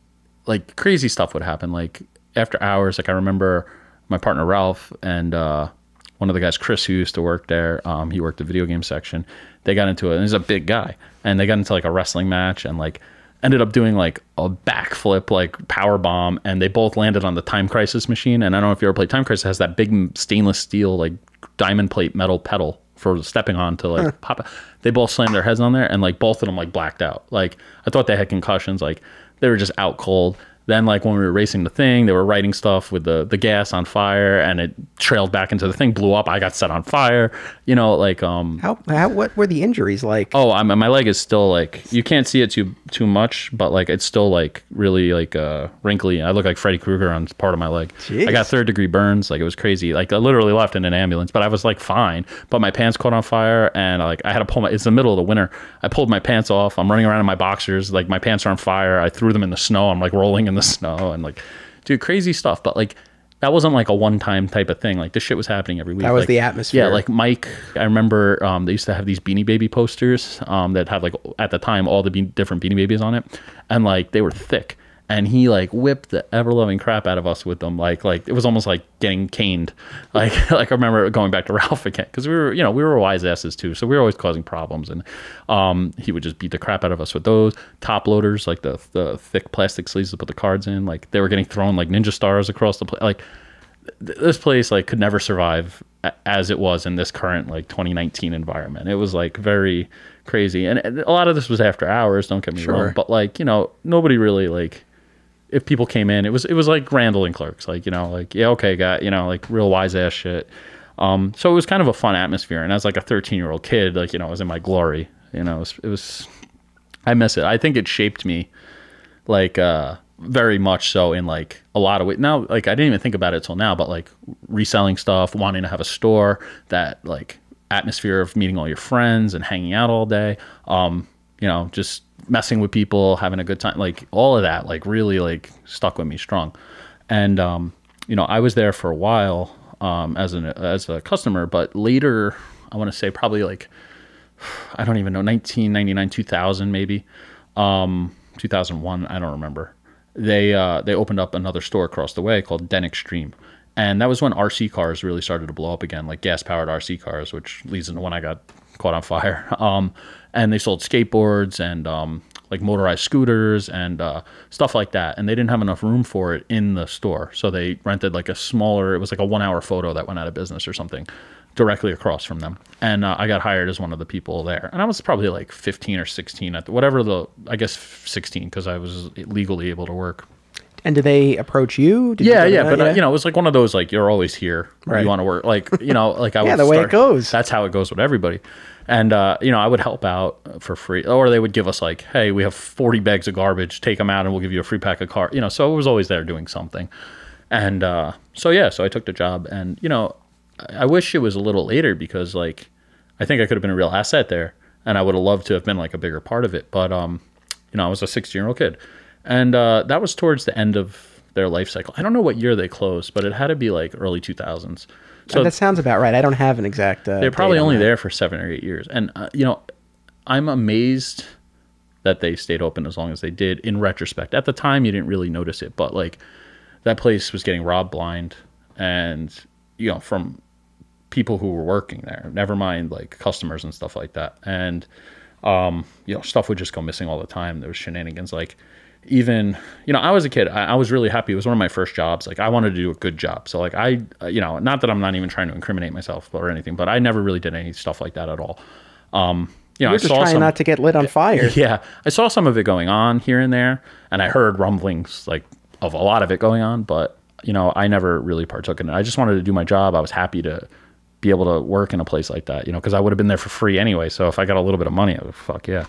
crazy stuff would happen. Like after hours, like I remember my partner Ralph and one of the guys, Chris, who used to work there, he worked the video game section. They got into it, and he's a big guy, and they got into like a wrestling match, and like ended up doing like a backflip, like power bomb, and they both landed on the Time Crisis machine. And I don't know if you ever played Time Crisis. It has that big stainless steel, like diamond plate metal pedal for stepping on to like pop it. They both slammed their heads on there, and like both of them like blacked out. Like I thought they had concussions. Like they were just out cold. Then like when we were racing the thing, they were writing stuff with the gas on fire, and it trailed back into the thing, blew up. I got set on fire. What were the injuries like? Oh, my leg is still like, you can't see it too much, but like it's still like really like wrinkly. I look like Freddy Krueger on part of my leg. Jeez. I got 3rd-degree burns. Like it was crazy. Like I literally left in an ambulance, but I was like fine. But my pants caught on fire, and I had to pull it's the middle of the winter. I pulled my pants off. I'm running around in my boxers. Like my pants are on fire. I threw them in the snow. I'm like rolling in the snow and like, dude, crazy stuff. But like that wasn't like a one-time type of thing. Like this shit was happening every week. That was like, the atmosphere. Yeah, like Mike, I remember they used to have these Beanie Baby posters that had like at the time all the different Beanie Babies on it, and like they were thick. And he like whipped the ever-loving crap out of us with them. Like it was almost like getting caned. Like I remember going back to Ralph again, because we were wise asses too, so we were always causing problems. And he would just beat the crap out of us with those top loaders, like the thick plastic sleeves to put the cards in. Like they were getting thrown like ninja stars across the place. Like this place like could never survive as it was in this current like 2019 environment. It was like very crazy. And a lot of this was after hours, don't get me wrong, but like, you know, nobody really like, if people came in, it was like Randall and Clerks, like, you know, like, yeah, okay, got, you know, like real wise ass shit. So it was kind of a fun atmosphere. And as like a 13-year-old kid, like, you know, I was in my glory, you know, it was, I miss it. I think it shaped me like, very much so in like a lot of ways. Now, like I didn't even think about it till now, but like reselling stuff, wanting to have a store, that like atmosphere of meeting all your friends and hanging out all day, you know, just messing with people, having a good time, like all of that, like really like stuck with me strong. And, you know, I was there for a while, as a customer, but later, I want to say probably like, I don't even know, 1999, 2000, maybe, 2001. I don't remember. They opened up another store across the way called Den Extreme. And that was when RC cars really started to blow up again, like gas-powered RC cars, which leads into when I got caught on fire. And they sold skateboards and like motorized scooters and stuff like that. And they didn't have enough room for it in the store. So they rented like a smaller, it was like a 1-hour photo that went out of business or something, directly across from them. And I got hired as one of the people there. And I was probably like 15 or 16 at I guess 16, because I was legally able to work. And did they approach you? But you know, it was like one of those, like, you're always here. Right. You want to work. Like, you know, like I would the way it goes. That's how it goes with everybody. And, you know, I would help out for free. Or they would give us like, hey, we have 40 bags of garbage. Take them out and we'll give you a free pack of car. You know, so it was always there doing something. And so I took the job. And, you know, I wish it was a little later, because like, I think I could have been a real asset there. And I would have loved to have been like a bigger part of it. But, you know, I was a 16-year-old kid. And that was towards the end of their life cycle. I don't know what year they closed, but it had to be like early 2000s. So that sounds about right. I don't have an exact they're probably only there for 7 or 8 years. And, you know, I'm amazed that they stayed open as long as they did in retrospect. At the time, you didn't really notice it. But, like, that place was getting robbed blind. And, you know, from people who were working there, never mind, like, customers and stuff like that. And, you know, stuff would just go missing all the time. There was shenanigans, like, even, you know, I was a kid. I was really happy. It was one of my first jobs. Like, I wanted to do a good job. So, like, you know, not that I'm not even trying to incriminate myself or anything, but I never really did any stuff like that at all. You know, You're just trying not to get lit on fire. Yeah. I saw some of it going on here and there, and I heard rumblings, like, of a lot of it going on, but, you know, I never really partook in it. I just wanted to do my job. I was happy to be able to work in a place like that, you know, because I would have been there for free anyway. So if I got a little bit of money, I would, fuck yeah.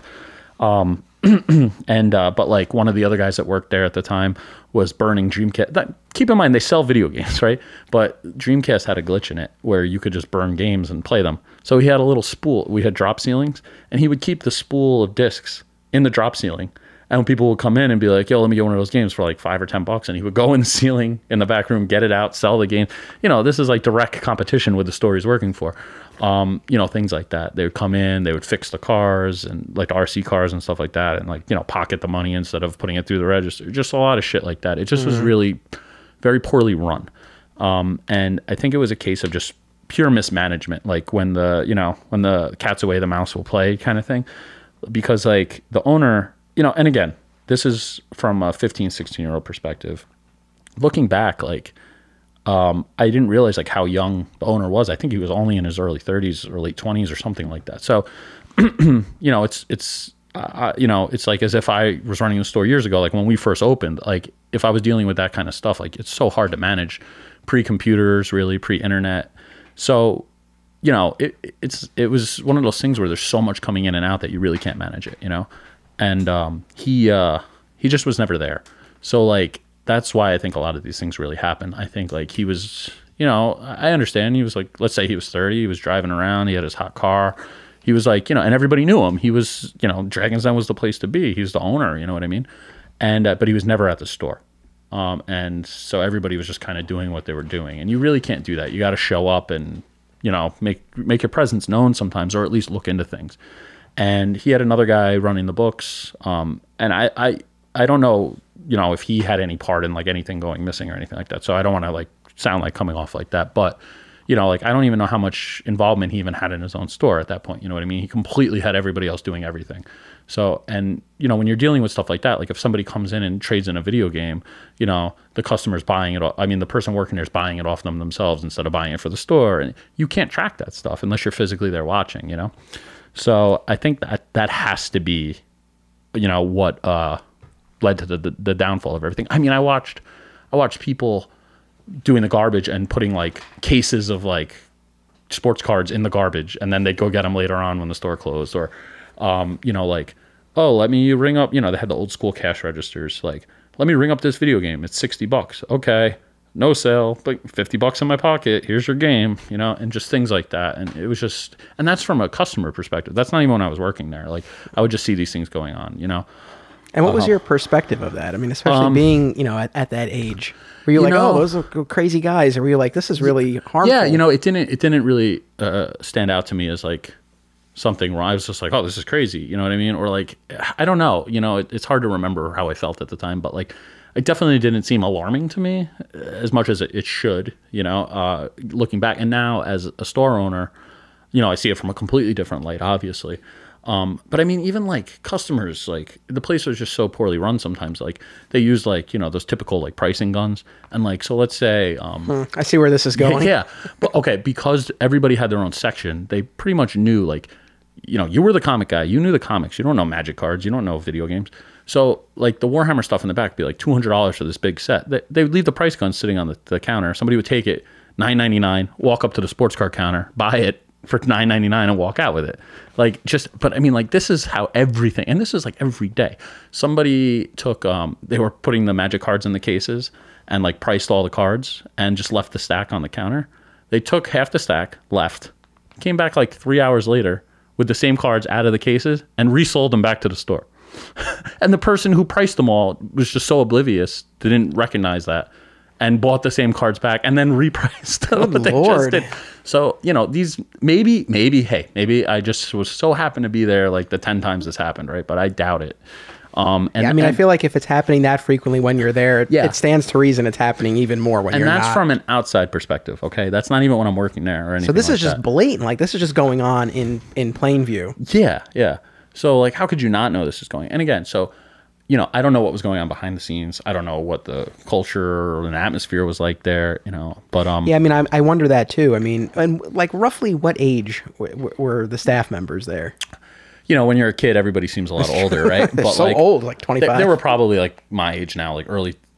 And but like one of the other guys that worked there at the time was burning Dreamcast. Keep in mind, they sell video games, right? But Dreamcast had a glitch in it where you could just burn games and play them. So he had a little spool. We had drop ceilings, and he would keep the spool of discs in the drop ceiling. And when people would come in and be like, yo, let me get one of those games for like $5 or $10, and he would go in the ceiling in the back room, get it out, sell the game. You know, this is like direct competition with the store he's working for. You know, things like that. They would come in, they would fix the cars and like the RC cars and stuff like that, and like, you know, pocket the money instead of putting it through the register. Just a lot of shit like that. It just was really very poorly run. And I think it was a case of just pure mismanagement, like when the cat's away, the mouse will play kind of thing. Because like the owner, you know, and again, this is from a 15, 16-year-old perspective. Looking back, like, I didn't realize like how young the owner was. I think he was only in his early 30s or late 20s or something like that. So, you know, it's you know, it's like as if I was running the store years ago, like when we first opened, like if I was dealing with that kind of stuff, like it's so hard to manage pre-computers, really pre-internet. So, you know, it was one of those things where there's so much coming in and out that you really can't manage it, you know? And he just was never there. So like, that's why I think a lot of these things really happen. I think like he was, you know, I understand. He was like, let's say he was 30, he was driving around, he had his hot car. He was like, you know, and everybody knew him. He was, you know, Dragon's Den was the place to be. He was the owner, you know what I mean? And, but he was never at the store. And so everybody was just kind of doing what they were doing. And you really can't do that. You got to show up and, you know, make your presence known sometimes, or at least look into things. And he had another guy running the books. And I don't know, you know, if he had any part in like anything going missing or anything like that. So I don't want to like sound like coming off like that, but you know, like I don't even know how much involvement he even had in his own store at that point. You know what I mean? He completely had everybody else doing everything. So, and you know, when you're dealing with stuff like that, like if somebody comes in and trades in a video game, you know, the customer's buying it. I mean, the person working there is buying it off them themselves instead of buying it for the store. And you can't track that stuff unless you're physically there watching, you know? So I think that has to be, you know, what led to the downfall of everything. I mean, I watched people doing the garbage and putting like cases of like sports cards in the garbage, and then they'd go get them later on when the store closed. Or you know, like, oh, let me ring up, you know, they had the old school cash registers, like, let me ring up this video game, it's $60. Okay, no sale, but $50 in my pocket, here's your game, you know, and just things like that. And it was just, and that's from a customer perspective. That's not even when I was working there. Like, I would just see these things going on, you know. And what was your perspective of that? I mean, especially being, you know, at that age, were you like, oh, those are crazy guys, or were you like, this is really harmful? Yeah, you know, it didn't really stand out to me as like something wrong. I was just like, oh, this is crazy, you know what I mean? Or like, I don't know, you know, it's hard to remember how I felt at the time, but like, it definitely didn't seem alarming to me as much as it should, you know, looking back. And now as a store owner, you know, I see it from a completely different light, obviously. But I mean, even like customers, like the place was just so poorly run sometimes. Like they used like, you know, those typical like pricing guns. And like, so let's say, I see where this is going. Yeah. But okay, because everybody had their own section, they pretty much knew like, you know, you were the comic guy, you knew the comics, you don't know magic cards, you don't know video games. So like the Warhammer stuff in the back would be like $200 for this big set. They would leave the price gun sitting on the counter. Somebody would take it, $9.99, walk up to the sports card counter, buy it for $9.99 and walk out with it. Like just, but I mean, like this is how everything, and this is like every day. Somebody took, they were putting the magic cards in the cases and like priced all the cards and just left the stack on the counter. They took half the stack, left, came back like 3 hours later with the same cards out of the cases and resold them back to the store. And the person who priced them all was just so oblivious, didn't recognize that, and bought the same cards back and then repriced what they just did. So, you know, these maybe I just was so happened to be there like the 10 times this happened, right? But I doubt it. And, yeah, I mean, I feel like if it's happening that frequently when you're there, it stands to reason it's happening even more when you're not. And that's from an outside perspective, okay? That's not even when I'm working there or anything. So this like is just that. Blatant. Like this is just going on in plain view. Yeah, yeah. So like, how could you not know this is going? And again, so, you know, I don't know what was going on behind the scenes. I don't know what the culture or an atmosphere was like there, you know, but yeah, I mean, I wonder that too. I mean, and like roughly what age were the staff members there? You know, when you're a kid, everybody seems a lot older, right? But so like, old, like 25. They were probably like my age now, like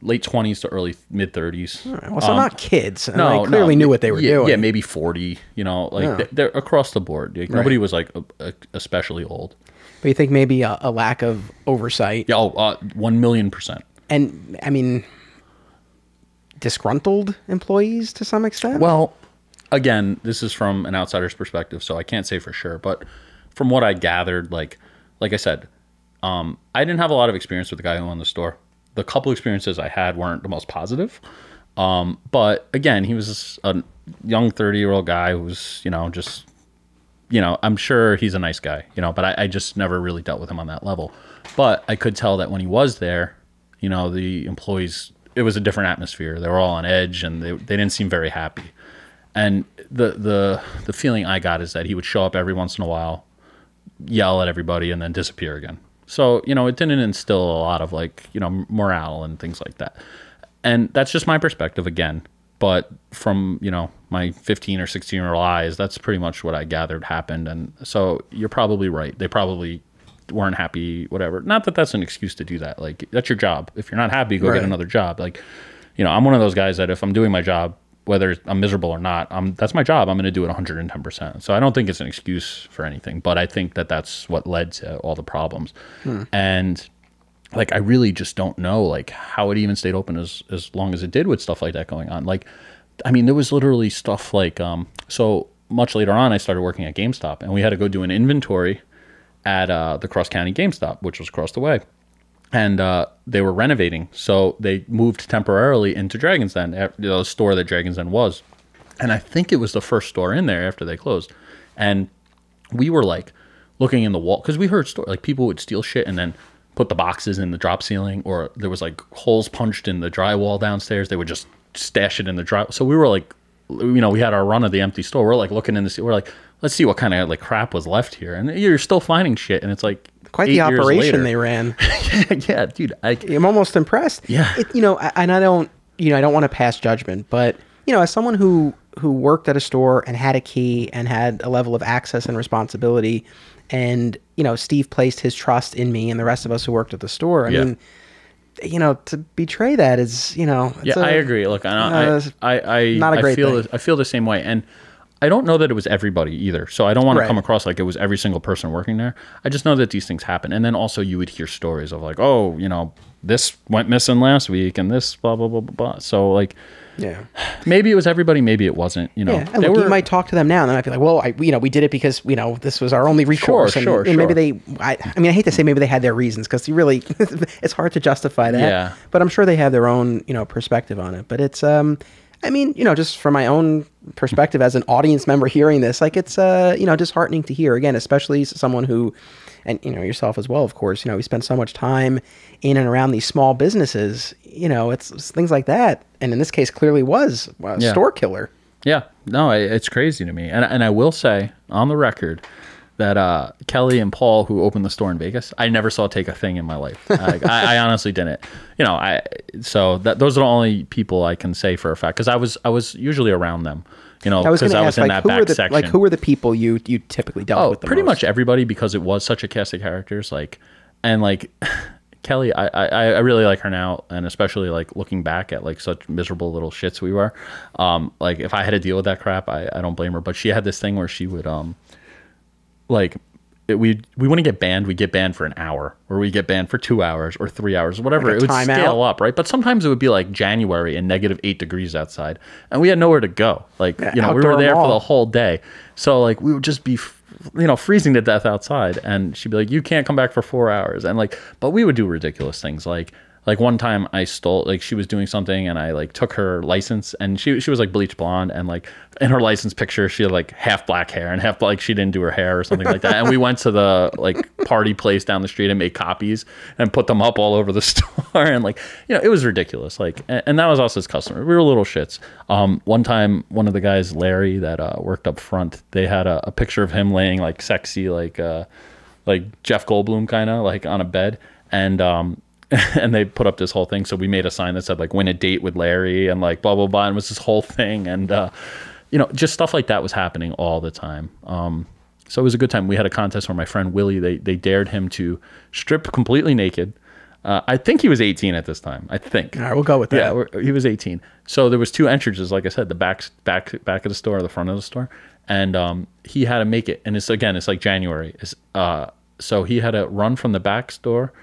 late 20s to early mid 30s. Right, well, so not kids. No, they clearly knew what they were doing. Yeah, maybe 40. You know, like they're across the board. Like, nobody was like especially old. But you think maybe a lack of oversight? Yeah, 1,000,000%. And I mean, disgruntled employees to some extent? Well, again, this is from an outsider's perspective, so I can't say for sure. But from what I gathered, like I said, I didn't have a lot of experience with the guy who owned the store. The couple experiences I had weren't the most positive. But again, he was a young 30-year-old guy who was, you know, just, you know, I'm sure he's a nice guy, you know, but I just never really dealt with him on that level. But I could tell that when he was there, you know, the employees, it was a different atmosphere. They were all on edge and they didn't seem very happy. And the feeling I got is that he would show up every once in a while, yell at everybody, and then disappear again. So, you know, it didn't instill a lot of like, you know, morale and things like that. And that's just my perspective again. But from, you know, my 15 or 16-year-old eyes, that's pretty much what I gathered happened. And so you're probably right. They probably weren't happy, whatever. Not that that's an excuse to do that. Like, that's your job. If you're not happy, go get another job. Like, you know, I'm one of those guys that if I'm doing my job, whether I'm miserable or not, that's my job. I'm going to do it 110%. So I don't think it's an excuse for anything. But I think that that's what led to all the problems. And like, I really just don't know like how it even stayed open as long as it did with stuff like that going on. Like, I mean, there was literally stuff like, so much later on, I started working at GameStop, and we had to go do an inventory at the Cross County GameStop, which was across the way. And they were renovating, so they moved temporarily into Dragon's Den, the store that Dragon's Den was. And I think it was the first store in there after they closed. And we were like looking in the wall, because we heard like people would steal shit and then put the boxes in the drop ceiling, or there was like holes punched in the drywall downstairs. They would just stash it in the drywall. So we were like we had our run of the empty store. We're like looking in the we're like, let's see what kind of like crap was left here, and you're still finding shit, and it's like quite the operation they ran. Yeah, dude, I'm almost impressed. Yeah, and I don't want to pass judgment, but as someone who worked at a store and had a key and had a level of access and responsibility, and Steve placed his trust in me and the rest of us who worked at the store. I mean, to betray that is, I agree. Look, I not a great thing. I feel the same way, and I don't know that it was everybody either. So I don't want to come across like it was every single person working there. I just know that these things happen, and then also you would hear stories of like, oh, this went missing last week, and this blah blah blah blah blah. So like. Yeah, maybe it was everybody, maybe it wasn't. And look, you might talk to them now, and they might be like, "Well, we did it because this was our only recourse." Sure. And maybe I hate to say maybe they had their reasons because you really, it's hard to justify that. Yeah. But I'm sure they have their own perspective on it. But it's just from my own perspective as an audience member hearing this, like it's disheartening to hear again, especially someone who, and yourself as well, of course. We spend so much time in and around these small businesses. It's things like that, and in this case, clearly was a store killer. Yeah, no, it's crazy to me, and I will say on the record that Kelly and Paul, who opened the store in Vegas, I never saw take a thing in my life. I honestly didn't. So those are the only people I can say for a fact, because I was usually around them. Because I was in that back section. Like, who were the people you typically dealt with the pretty most? much everybody, because it was such a cast of characters. Kelly, I really like her now, and especially like looking back at like such miserable little shits we were. Like if I had to deal with that crap, I don't blame her. But she had this thing where she would we wouldn't get banned. We get banned for an hour, or we get banned for 2 hours or 3 hours, whatever. It would scale up, right? But sometimes it would be like January and -8 degrees outside, and we had nowhere to go. Like we were there for the whole day, so like we would just be freezing to death outside, and she'd be like, you can't come back for 4 hours. And but we would do ridiculous things. Like one time I stole, like she was doing something, and I like took her license, and she was like bleach blonde, and like in her license picture, she had like half black hair and half like she didn't do her hair or something like that. And we went to the like party place down the street and made copies and put them up all over the store. And it was ridiculous. And that was us as customers. We were little shits. One time, one of the guys, Larry, that worked up front, they had a picture of him laying like sexy, like Jeff Goldblum kind of like on a bed. And they put up this whole thing. So we made a sign that said like, win a date with Larry, and like blah, blah, blah. And it was this whole thing. And, just stuff like that was happening all the time. So it was a good time. We had a contest where my friend Willie, they dared him to strip completely naked. I think he was 18 at this time. I think. All right, we'll go with that. Yeah, he was 18. So there was 2 entrances, like I said, the back of the store, the front of the store. And he had to make it. And it's like January. So he had to run from the back door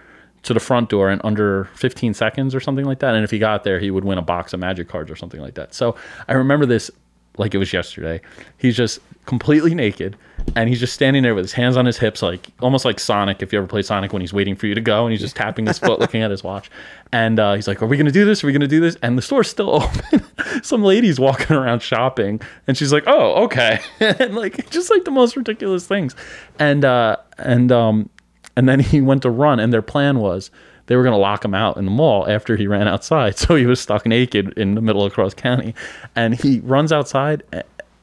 to the front door in under 15 seconds or something like that. And if he got there, he would win a box of magic cards or something like that. So I remember this like it was yesterday. He's just completely naked, and he's just standing there with his hands on his hips, like almost like Sonic, if you ever play Sonic, when he's waiting for you to go, and he's just tapping his foot, looking at his watch. And he's like, are we going to do this? Are we going to do this? And the store's still open. Some lady's walking around shopping, and she's like, oh, okay. And like, just like the most ridiculous things. And then he went to run, and their plan was they were going to lock him out in the mall after he ran outside. So he was stuck naked in the middle of Cross County, and he runs outside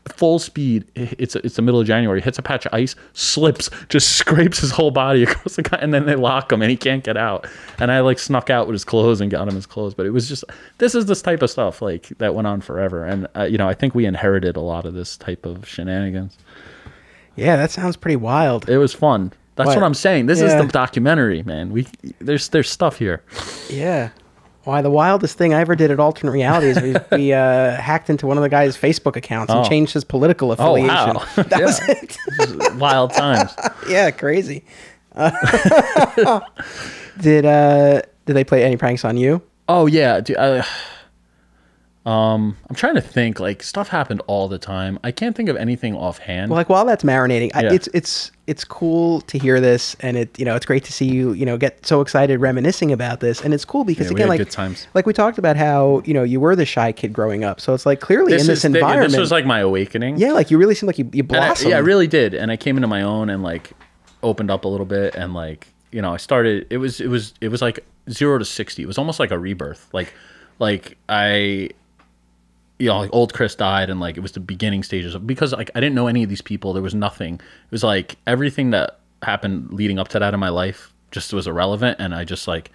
full speed. It's the middle of January, hits a patch of ice, slips, just scrapes his whole body across the guy, and then they lock him and he can't get out. And I like snuck out with his clothes and got him his clothes. But it was just, this type of stuff like that went on forever. And I think we inherited a lot of this type of shenanigans. Yeah, that sounds pretty wild. It was fun. That's what I'm saying. This is the documentary, man. There's stuff here. Yeah. Why, the wildest thing I ever did at Alternate Reality is we hacked into one of the guy's Facebook accounts and changed his political affiliation. Oh, wow. That was it. Wild times. Yeah, crazy. Did they play any pranks on you? Oh, yeah. Dude, I'm trying to think. Like, stuff happened all the time. I can't think of anything offhand. Well, like, while that's marinating, it's cool to hear this, and it's great to see you get so excited reminiscing about this, and it's cool because again, like good times. Like we talked about how you were the shy kid growing up, so it's like clearly in this environment, this was like my awakening. Yeah, like you really seemed like you blossomed. I really did, and I came into my own and like opened up a little bit, and like I started. It was like 0 to 60. It was almost like a rebirth. Like you know, like old Chris died, and like it was the beginning stages of, because like I didn't know any of these people. There was nothing. It was like everything that happened leading up to that in my life just was irrelevant, and I just like,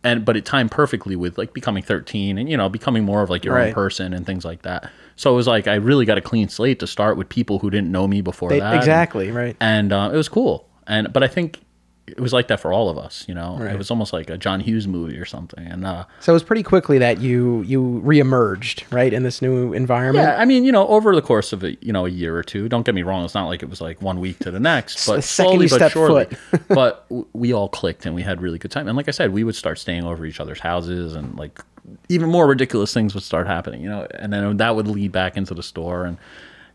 but it timed perfectly with like becoming 13 and, you know, becoming more of like your own person and things like that. So it was like I really got a clean slate to start with people who didn't know me before that. Exactly, right. And it was cool. But I think it was like that for all of us, you know. It was almost like a John Hughes movie or something. And so it was pretty quickly that you reemerged, right, in this new environment. Yeah, I mean, you know, over the course of a year or two. Don't get me wrong; it's not like it was like 1 week to the next, but slowly but surely. But we all clicked, and we had really good time. And like I said, we would start staying over each other's houses, and like even more ridiculous things would start happening, you know. And then that would lead back into the store, and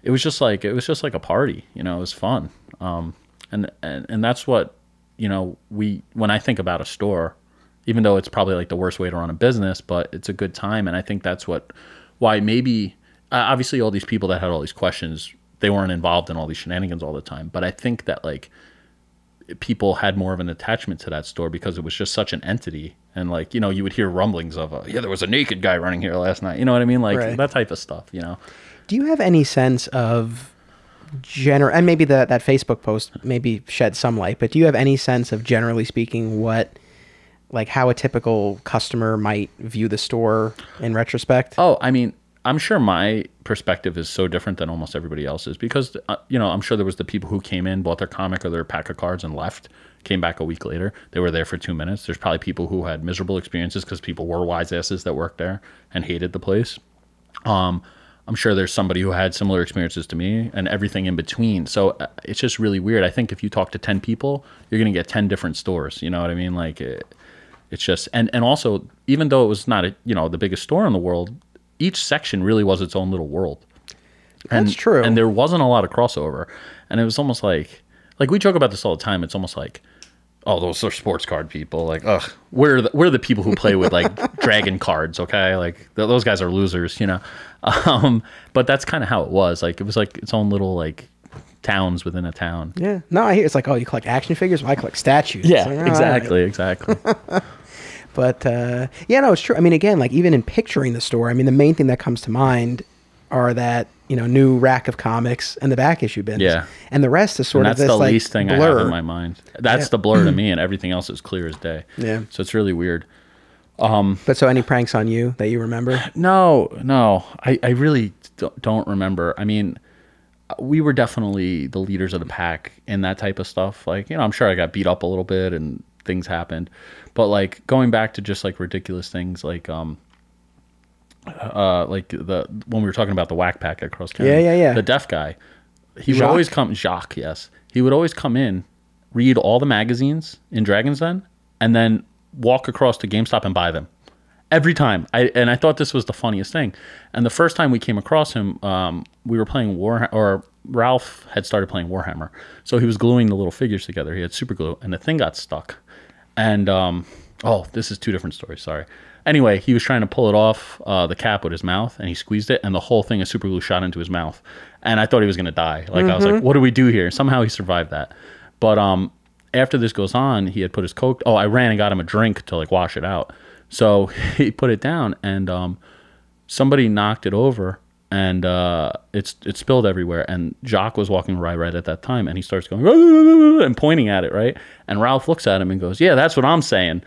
it was just like a party, you know. It was fun, and that's what. You know, when I think about a store, even though it's probably like the worst way to run a business, but it's a good time. And I think that's why maybe, obviously all these people that had all these questions, they weren't involved in all these shenanigans all the time. But I think that like people had more of an attachment to that store because it was just such an entity. And like, you know, you would hear rumblings of, there was a naked guy running here last night. You know what I mean? Like that type of stuff, you know. Do you have any sense of and maybe that Facebook post maybe shed some light, but do you have any sense of, generally speaking, how a typical customer might view the store in retrospect? Oh, I mean, I'm sure my perspective is so different than almost everybody else's because, you know, I'm sure there was the people who came in, bought their comic or their pack of cards and left, came back a week later. They were there for 2 minutes. There's probably people who had miserable experiences because people were wise asses that worked there and hated the place. I'm sure there's somebody who had similar experiences to me and everything in between. So it's just really weird. I think if you talk to 10 people, you're going to get 10 different stores. You know what I mean? Like it's just, and also, even though it was not, the biggest store in the world, each section really was its own little world. That's true. And there wasn't a lot of crossover. And it was almost like we joke about this all the time. It's almost like, oh, those are sports card people. Like, ugh, we're the people who play with like dragon cards. Okay, like those guys are losers, you know. But that's kind of how it was. Like it was like its own little like towns within a town. Yeah. No, I hear it's like, oh, you collect action figures. Well, I collect statues. Yeah, like, oh, exactly. But yeah, no, it's true. I mean, again, like even in picturing the store, I mean, the main thing that comes to mind are that new rack of comics and the back issue bins. Yeah. And the rest is sort of this that's the like least thing blur. I have in my mind. That's the blur to me, and everything else is clear as day. Yeah. So it's really weird. But so any pranks on you that you remember? No. I really don't remember. I mean, we were definitely the leaders of the pack in that type of stuff. Like, I'm sure I got beat up a little bit and things happened. But like going back to just like ridiculous things like when we were talking about the whack pack across town. Yeah. The deaf guy. He would always come, Jacques, yes. He would always come in, read all the magazines in Dragon's Den, and then walk across to GameStop and buy them. Every time. I thought this was the funniest thing. And the first time we came across him, we were playing Ralph had started playing Warhammer. So he was gluing the little figures together. He had super glue, and the thing got stuck. And, this is two different stories, sorry. Anyway, he was trying to pull it off the cap with his mouth, and he squeezed it, and the whole thing of super glue shot into his mouth. And I thought he was going to die. Like, I was like, what do we do here? Somehow he survived that. But after this goes on, he had put his Coke. Oh, I ran and got him a drink to, like, wash it out. So he put it down, and somebody knocked it over, and it spilled everywhere. And Jacques was walking right at that time, and he starts going, and pointing at it, right? And Ralph looks at him and goes, yeah, that's what I'm saying.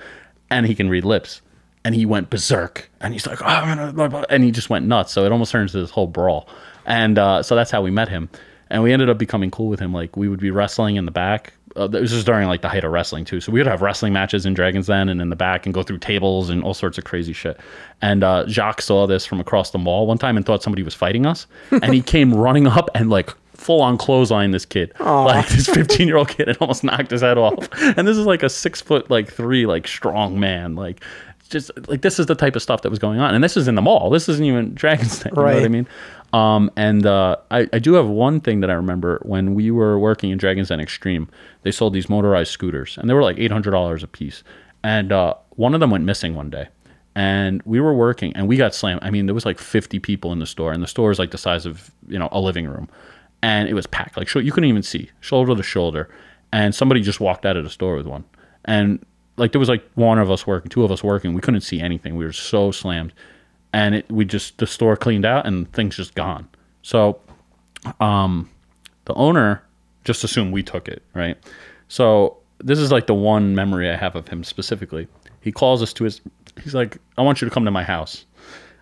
And he can read lips. And he went berserk, and he's like, and he just went nuts. So it almost turned into this whole brawl. And so that's how we met him. And we ended up becoming cool with him. Like, we would be wrestling in the back. This was during, like, the height of wrestling, too. So we would have wrestling matches in Dragon's Den and in the back and go through tables and all sorts of crazy shit. And Jacques saw this from across the mall one time and thought somebody was fighting us. And he came running up and, like, full-on clothesline this kid. Aww. Like, this 15-year-old kid, and almost knocked his head off. And this is, like, a 6'3", like, strong man. Like, just, like, this is the type of stuff that was going on. And this is in the mall. This isn't even Dragon's Den. You know what I mean? I do have one thing that I remember when we were working in Dragon's Den Extreme. They sold these motorized scooters, and they were like $800 a piece. And one of them went missing one day. And we were working, and we got slammed. I mean, there was like 50 people in the store, and the store is like the size of, a living room. And it was packed. Like, you couldn't even see, shoulder to shoulder. And somebody just walked out of the store with one. And like, there was like one of us working, two of us working. We couldn't see anything. We were so slammed. and the store cleaned out and things just gone. So the owner just assumed we took it, right? So this is like the one memory I have of him specifically. He calls us to he's like, I want you to come to my house.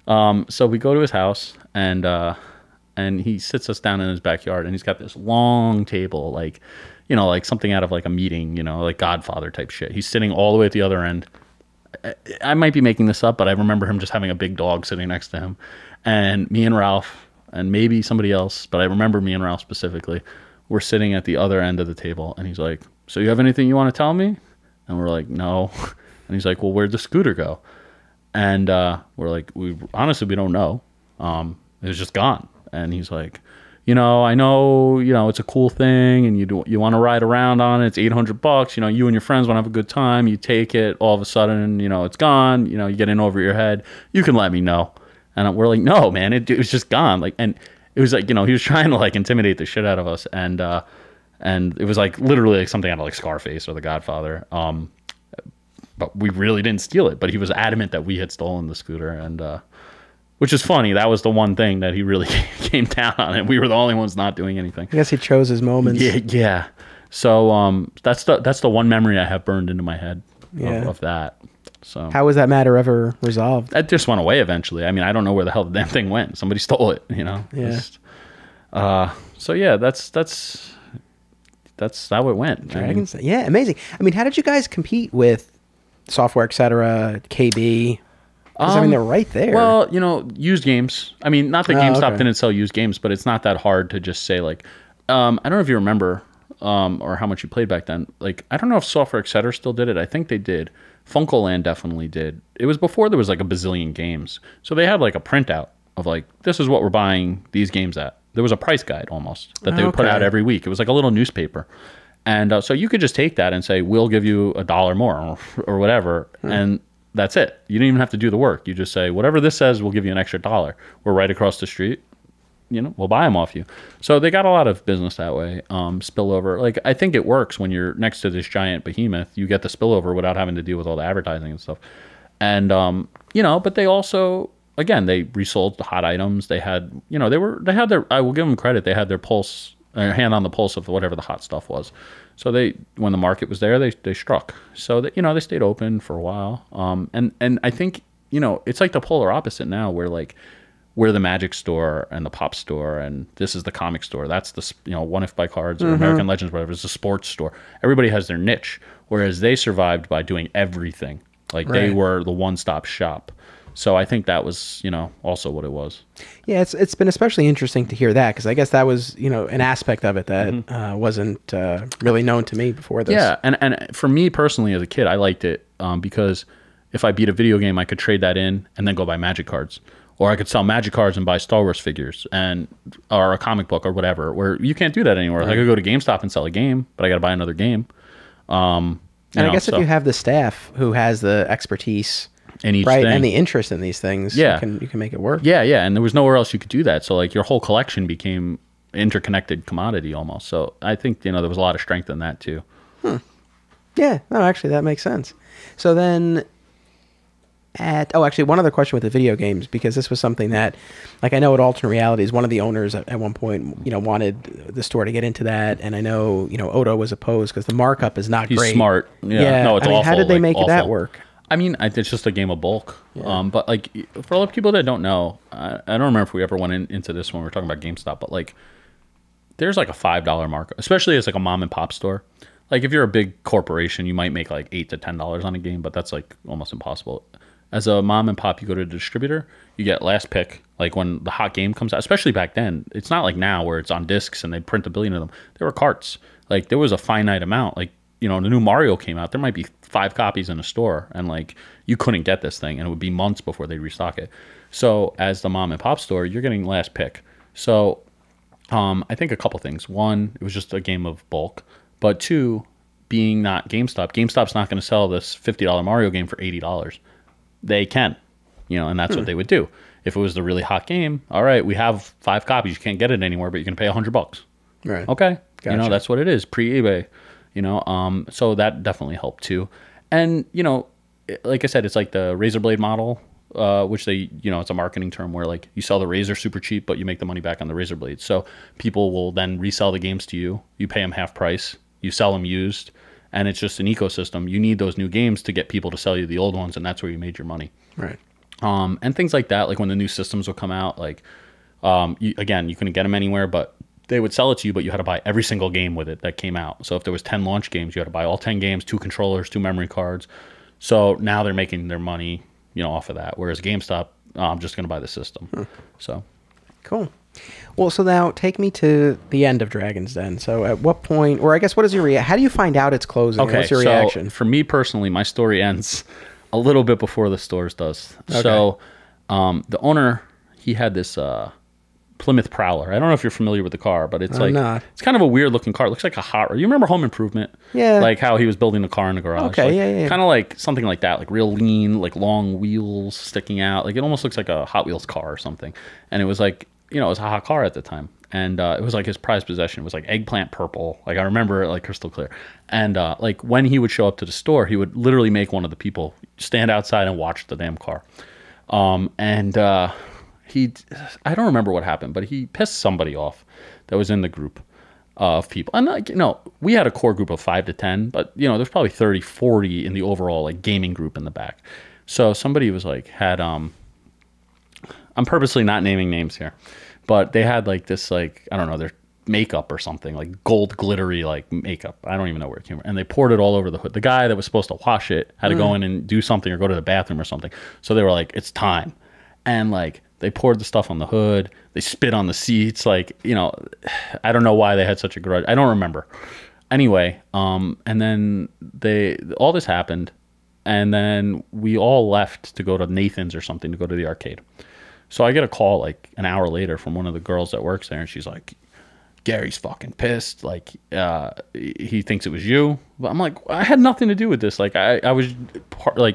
So we go to his house, and he sits us down in his backyard, and he's got this long table, like, you know, like something out of like a meeting, you know, like Godfather type shit. He's sitting all the way at the other end. I might be making this up, but I remember him just having a big dog sitting next to him, and me and Ralph, and maybe somebody else, but I remember me and Ralph specifically, were sitting at the other end of the table, and he's like, so you have anything you want to tell me? And we're like, no. And he's like, well, where'd the scooter go? And we're like, we don't know. It was just gone. And he's like, you know, I know, you know, it's a cool thing, and you want to ride around on it. It's $800. You know, you and your friends want to have a good time. You take it, all of a sudden, you know, it's gone. You know, you get in over your head. You can let me know. And we're like, no, man, it was just gone. Like, and it was like, you know, he was trying to like intimidate the shit out of us, and it was like literally like something out of like Scarface or The Godfather. But we really didn't steal it. But he was adamant that we had stolen the scooter, and which is funny. That was the one thing that he really came down on, and we were the only ones not doing anything. I guess he chose his moments. Yeah. So that's the one memory I have burned into my head of that. So how was that matter ever resolved? It just went away eventually. I mean, I don't know where the hell the damn thing went. Somebody stole it, you know. Yeah. So yeah, that's how it went. Dragons. Yeah, amazing. I mean, how did you guys compete with Software, etc., KB? Because I mean, they're right there. Well, you know, used games. I mean, not that GameStop didn't sell used games, but it's not that hard to just say like, I don't know if you remember or how much you played back then. Like, I don't know if Software, etc. still did it. I think they did. Funkoland definitely did. It was before there was like a bazillion games. So they had like a printout of like, this is what we're buying these games at. There was a price guide almost that they would put out every week. It was like a little newspaper. And so you could just take that and say, we'll give you $1 more or whatever. And that's it. You didn't even have to do the work. You just say, whatever this says, we'll give you an extra $1. We're right across the street. You know, we'll buy them off you. So they got a lot of business that way. Spillover. Like, I think it works when you're next to this giant behemoth. You get the spillover without having to deal with all the advertising and stuff. And, you know, but they also, again, they resold the hot items. They had, you know, they had their, I will give them credit. They had their pulse, hand on the pulse of whatever the hot stuff was. So when the market was there, they struck. So that, you know, they stayed open for a while. And I think, you know, it's like the polar opposite now, where like we're the Magic store and the Pop store, and this is the comic store. That's the, you know, One If Buy Cards or American Legends, whatever. It's a sports store. Everybody has their niche, whereas they survived by doing everything. Like they were the one-stop shop. So I think that was, you know, also what it was. Yeah, it's been especially interesting to hear that, because I guess that was, you know, an aspect of it that wasn't really known to me before this. Yeah, and for me personally as a kid, I liked it because if I beat a video game, I could trade that in and then go buy Magic cards. Or I could sell Magic cards and buy Star Wars figures or a comic book or whatever, where you can't do that anymore. I could go to GameStop and sell a game, but I got to buy another game. And I guess if you have the staff who has the expertise in each thing, and the interest in these things, you can make it work. Yeah, and there was nowhere else you could do that. So like your whole collection became interconnected commodity almost. So I think, you know, there was a lot of strength in that too. Yeah, no, actually that makes sense. So then actually one other question with the video games, because this was something that, like, I know at Alternate Realities, one of the owners at one point, you know, wanted the store to get into that, and I know, you know, Odo was opposed because the markup is not great. He's smart. Yeah. No, it's awful. How did they make that work? I mean, it's just a game of bulk. Yeah. But like, for a lot of people that don't know, I don't remember if we ever went into this when we were talking about GameStop, but like, there's like a $5 markup, especially as like a mom and pop store. Like if you're a big corporation, you might make like $8 to $10 on a game, but that's like almost impossible. As a mom and pop, you go to a distributor, you get last pick. Like when the hot game comes out, especially back then, it's not like now where it's on discs and they print a billion of them. There were carts. Like there was a finite amount. Like, you know, the new Mario came out, there might be 5 copies in a store, and like you couldn't get this thing, and it would be months before they restock it. So as the mom and pop store, you're getting last pick. So I think a couple things. One, it was just a game of bulk. But two, being not GameStop, GameStop's not going to sell this $50 Mario game for $80. They can, you know, and that's what they would do. If it was the really hot game, all right, we have 5 copies. You can't get it anywhere, but you can pay $100. Right. Okay. Gotcha. You know, that's what it is, pre-eBay. You know, so that definitely helped too. And, you know, like I said, it's like the razor blade model. which it's a marketing term where like you sell the razor super cheap, but you make the money back on the razor blades. So people will then resell the games to you. You pay them half price. You sell them used, and it's just an ecosystem. You need those new games to get people to sell you the old ones, and that's where you made your money. Right. And things like that, like when the new systems would come out, like you couldn't get them anywhere, but they would sell it to you, but you had to buy every single game with it that came out. So if there was 10 launch games, you had to buy all 10 games, 2 controllers, 2 memory cards. So now they're making their money, off of that. Whereas GameStop, I'm just going to buy the system. So cool. Well, so now take me to the end of Dragon's Den. So at what point, or I guess what is your how do you find out it's closing? Okay, what's your reaction? For me personally, my story ends a little bit before the stores does. Okay. So the owner, he had this Plymouth Prowler. I don't know if you're familiar with the car, but it's it's kind of a weird looking car. It looks like a hot rod. You remember Home Improvement? Yeah. Like how he was building the car in the garage. Okay, yeah. Kind of like something like that, like real lean, like long wheels sticking out. Like it almost looks like a Hot Wheels car or something. And it was like, it was a hot car at the time. And it was like his prized possession. It was like eggplant purple. Like I remember it like crystal clear. And like when he would show up to the store, he would literally make one of the people stand outside and watch the damn car. I don't remember what happened, but he pissed somebody off that was in the group of people. And like, we had a core group of 5 to 10, but there's probably 30, 40 in the overall like gaming group in the back. So somebody was like, I'm purposely not naming names here, but they had like this, like, I don't know, their makeup or something, like gold glittery, like makeup. I don't even know where it came from. And they poured it all over the hood. The guy that was supposed to wash it had to go in and do something or go to the bathroom or something. So they were like, it's time. And like, they poured the stuff on the hood. They spit on the seats. Like, I don't know why they had such a grudge. I don't remember. Anyway, and then all this happened. And then we all left to go to Nathan's or something to go to the arcade. So I get a call like an hour later from one of the girls that works there. And she's like, Gary's fucking pissed. Like, he thinks it was you. But I'm like, I had nothing to do with this. Like, I was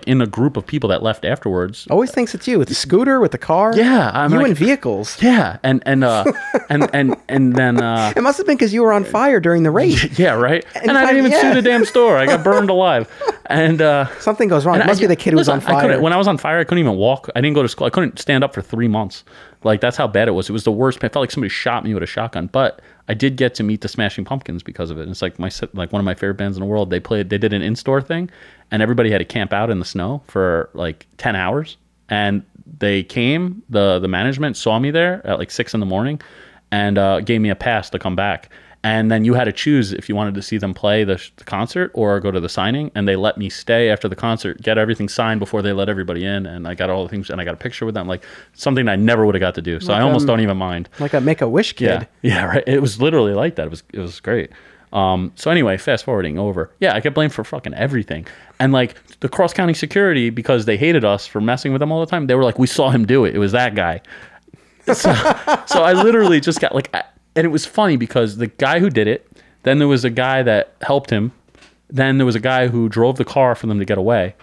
in a group of people that left afterwards. Always thinks it's you with the scooter, with the car. Yeah, you in vehicles. Yeah, and then it must have been because you were on fire during the race. Yeah, right. And I didn't even sue the damn store. I got burned alive. And something goes wrong. It must be the kid who was on fire. When I was on fire, I couldn't even walk. I didn't go to school. I couldn't stand up for 3 months. Like, that's how bad it was. It was the worst. I felt like somebody shot me with a shotgun. But I did get to meet the Smashing Pumpkins because of it. And it's like one of my favorite bands in the world. They did an in-store thing, and everybody had to camp out in the snow for like 10 hours. And they came, the management saw me there at like 6 a.m. and gave me a pass to come back. And then you had to choose if you wanted to see them play the concert or go to the signing. And they let me stay after the concert, get everything signed before they let everybody in. And I got all the things, and I got a picture with them, like something I never would have got to do. So I almost don't even mind. Like a Make-A-Wish kid. Yeah, right. It was literally like that. It was great. So anyway, fast forwarding over. Yeah, I get blamed for fucking everything. And like the cross-county security, because they hated us for messing with them all the time, they were like, we saw him do it. It was that guy. So I literally just got like... And it was funny because the guy who did it, then there was a guy that helped him, then there was a guy who drove the car for them to get away.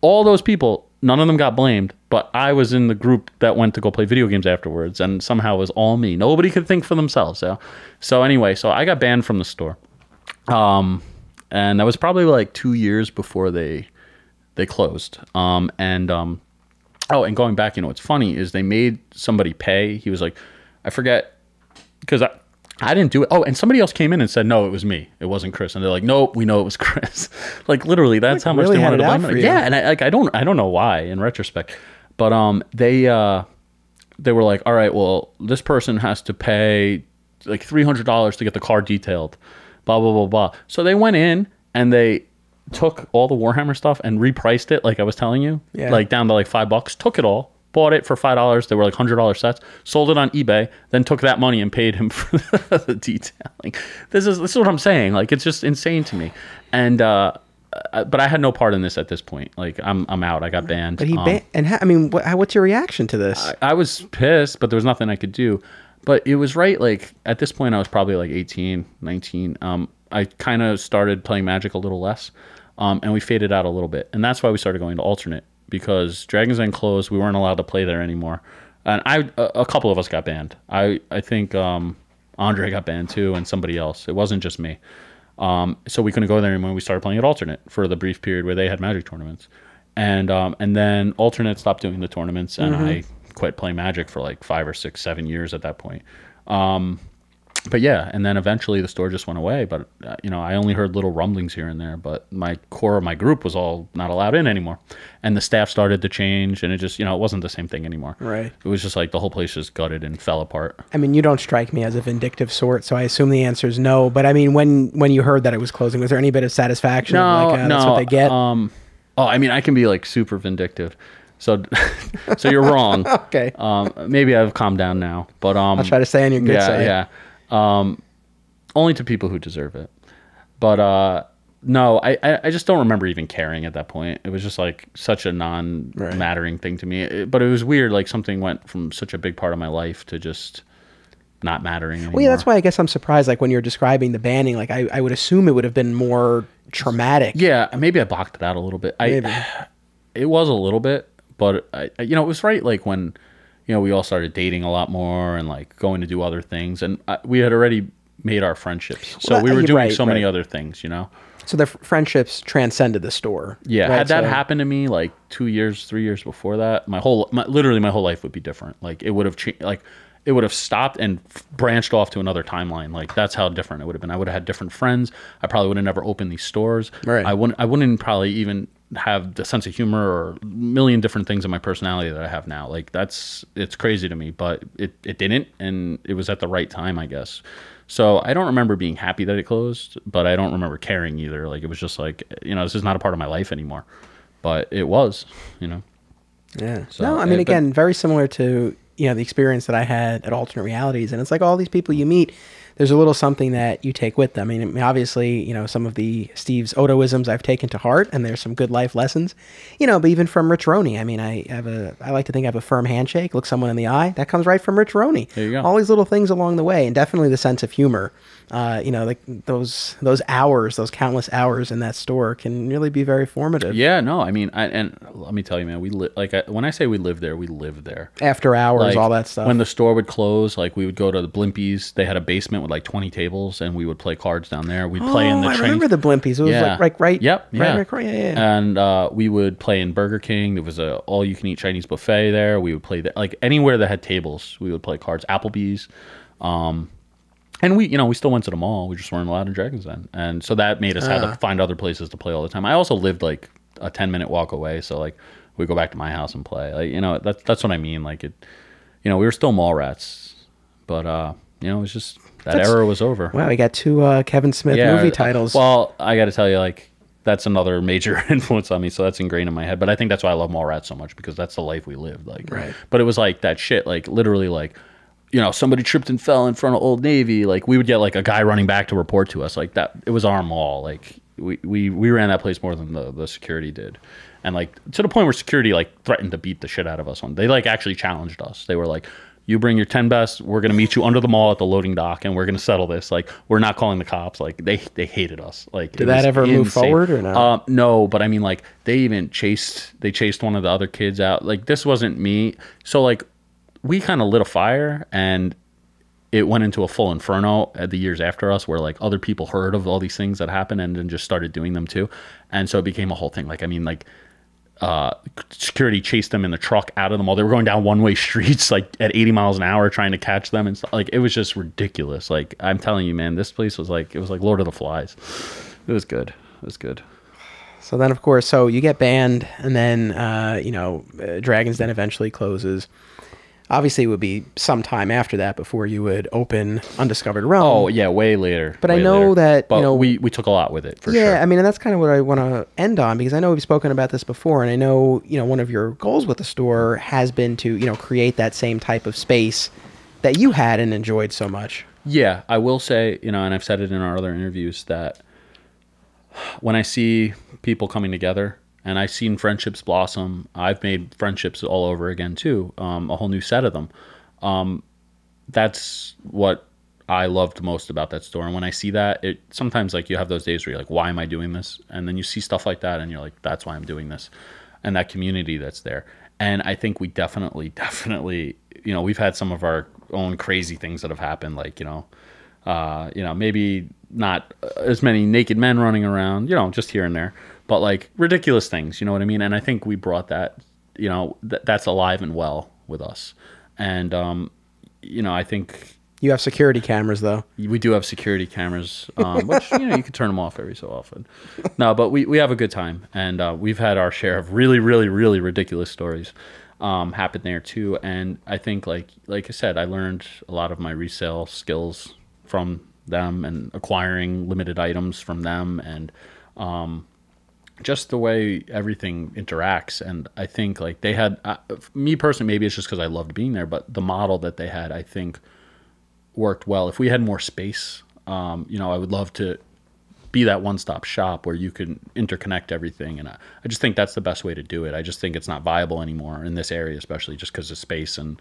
All those people, none of them got blamed, but I was in the group that went to go play video games afterwards, and somehow it was all me. Nobody could think for themselves. So anyway, I got banned from the store. And that was probably like 2 years before they closed. And going back, what's funny is they made somebody pay. He was like, I forget... Because I didn't do it. Oh, and somebody else came in and said, no, it was me. It wasn't Chris. And they're like, nope, we know it was Chris. Like, literally, that's how much they wanted to blame me. Yeah, and I don't know why in retrospect. But they were like, all right, well, this person has to pay like $300 to get the car detailed, blah, blah, blah, blah. So they went in and they took all the Warhammer stuff and repriced it, like I was telling you, like down to like $5, took it all. Bought it for $5. They were like $100 sets. Sold it on eBay. Then took that money and paid him for the detailing. This is what I'm saying. Like, it's just insane to me. And but I had no part in this at this point. Like, I'm out. I got banned. But he banned. What's your reaction to this? I was pissed, but there was nothing I could do. But it was right. Like, at this point, I was probably like 18, 19. I kind of started playing Magic a little less, and we faded out a little bit. And that's why we started going to alternate. Because Dragon's Den closed, we weren't allowed to play there anymore, and a couple of us got banned. I think Andre got banned too, and somebody else. It wasn't just me. So we couldn't go there anymore. We started playing at alternate for the brief period where they had Magic tournaments, And then alternate stopped doing the tournaments, and I quit playing Magic for like 5 or 6, 7 years at that point. But yeah, and then eventually the store just went away. But I only heard little rumblings here and there. But my core of my group was all not allowed in anymore, and the staff started to change, and it just it wasn't the same thing anymore. Right. It was just like the whole place just gutted and fell apart. I mean, you don't strike me as a vindictive sort, so I assume the answer is no. But I mean, when you heard that it was closing, was there any bit of satisfaction? No, no. That's what they get. I mean, I can be like super vindictive. So, so you're wrong. Okay. Maybe I've calmed down now, but I'll try to stay on your good side. Yeah. Only to people who deserve it. But no, I just don't remember even caring at that point. It was just like such a non-mattering thing to me. But it was weird. Like something went from such a big part of my life to just not mattering anymore. Well, yeah, that's why I guess I'm surprised. Like when you're describing the banning, like I would assume it would have been more traumatic. Yeah, maybe I blocked it out a little bit. It was a little bit, but it was right. Like when, we all started dating a lot more and like going to do other things, and we had already made our friendships, so we were doing many other things. So the friendships transcended the store. Yeah, had that happened to me like 2 years, 3 years before that, literally my whole life would be different. Like it would have changed. Like it would have stopped and branched off to another timeline. Like that's how different it would have been. I would have had different friends. I probably would have never opened these stores. Right. I wouldn't probably even have the sense of humor or a million different things in my personality that I have now. Like it's crazy to me, but it didn't, and it was at the right time, I guess. So I don't remember being happy that it closed, but I don't remember caring either. Like it was just like, this is not a part of my life anymore, but it was, Yeah. So, no, I mean, again, very similar to, the experience that I had at Alternate Realities. And it's like all these people you meet, there's a little something that you take with them. I mean, obviously, some of the Steve's Odoisms I've taken to heart, and there's some good life lessons, but even from Rich Roney. I mean, I like to think I have a firm handshake, look someone in the eye. That comes right from Rich Roney. There you go. All these little things along the way, and definitely the sense of humor. Like those hours, those countless hours in that store can really be very formative. Yeah, no, I mean, and let me tell you, man, when I say we lived there, we lived there. After hours, like, all that stuff. When the store would close, like we would go to the Blimpies. They had a basement with like 20 tables, and we would play cards down there. We'd play in the train. I remember the Blimpies. It was like right. Yep. Yeah. Right. And we would play in Burger King. There was a all-you-can-eat Chinese buffet there. We would play like anywhere that had tables. We would play cards. Applebee's. And we still went to the mall. We just weren't allowed in Dragon's Den. And so that made us have to find other places to play all the time. I also lived like a 10-minute walk away. So like we go back to my house and play. Like, that's what I mean. Like we were still mall rats, but it was just that era was over. Wow. We got 2 Kevin Smith movie titles. Well, I got to tell you, like that's another major influence on me. So that's ingrained in my head, but I think that's why I love mall rats so much, because that's the life we lived. Like, right. But it was like that shit, like literally like, somebody tripped and fell in front of Old Navy. Like we would get like a guy running back to report to us. Like that, it was our mall. Like we ran that place more than the security did, and like to the point where security like threatened to beat the shit out of us. They like actually challenged us. They were like, "You bring your 10 best. We're gonna meet you under the mall at the loading dock, and we're gonna settle this. Like we're not calling the cops." Like they hated us. Like did that ever move forward or no? No, but I mean like they chased one of the other kids out. Like this wasn't me. So like. We kind of lit a fire, and it went into a full inferno the years after us, where like other people heard of all these things that happened and then just started doing them too. And so it became a whole thing. Like, I mean, like security chased them in the truck out of the mall. They were going down one-way streets like at 80 miles an hour trying to catch them and stuff. Like it was just ridiculous. Like I'm telling you, man, this place was like Lord of the Flies. It was good. It was good. So then, of course, you get banned, and then Dragon's Den eventually closes. Obviously, it would be some time after that before you would open Undiscovered Realm. Oh, yeah, way later. But I know that, but we took a lot with it, for sure. Yeah, I mean, and that's kind of what I want to end on, because I know we've spoken about this before, and I know, one of your goals with the store has been to, create that same type of space that you had and enjoyed so much. Yeah, I will say, and I've said it in our other interviews, that when I see people coming together, and I've seen friendships blossom. I've made friendships all over again too, a whole new set of them. That's what I loved most about that store. And when I see that, it sometimes like you have those days where you're like, why am I doing this? And then you see stuff like that, and you're like, that's why I'm doing this. And that community that's there. And I think we definitely, we've had some of our own crazy things that have happened, like maybe not as many naked men running around, just here and there. but like ridiculous things, you know what I mean? And I think we brought that, you know, that's alive and well with us. And, you know, I think You have security cameras, though. we do have security cameers, which, you know, you can turn them off every so often. No, but we have a good time. And we've had our share of really, really, really ridiculous stories happen there too. And I think, like I said, I learned a lot of my resale skills from them and acquiring limited items from them, and just the way everything interacts. And I think like they had, me personally, maybe it's just because I loved being there, but the model that they had, I think, worked well. If we had more space, you know, I would love to be that one-stop shop where you can interconnect everything. And I just think that's the best way to do it. I just think it's not viable anymore in this area, especially just because of space and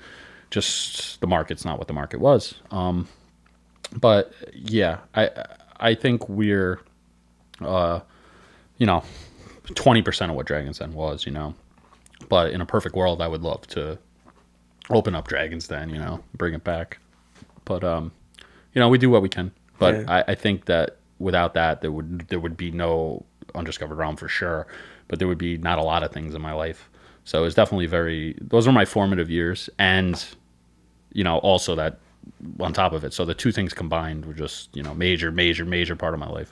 just the market's not what the market was. But yeah, I think we're, you know, 20% of what Dragon's Den was, you know, but in a perfect world, I would love to open up Dragon's Den, you know, bring it back. But, you know, we do what we can, but yeah. I think that without that, there would be no Undiscovered Realm for sure, but there would be not a lot of things in my life. So it's definitely those were my formative years. And, you know, also that on top of it. So the two things combined were just, you know, major part of my life.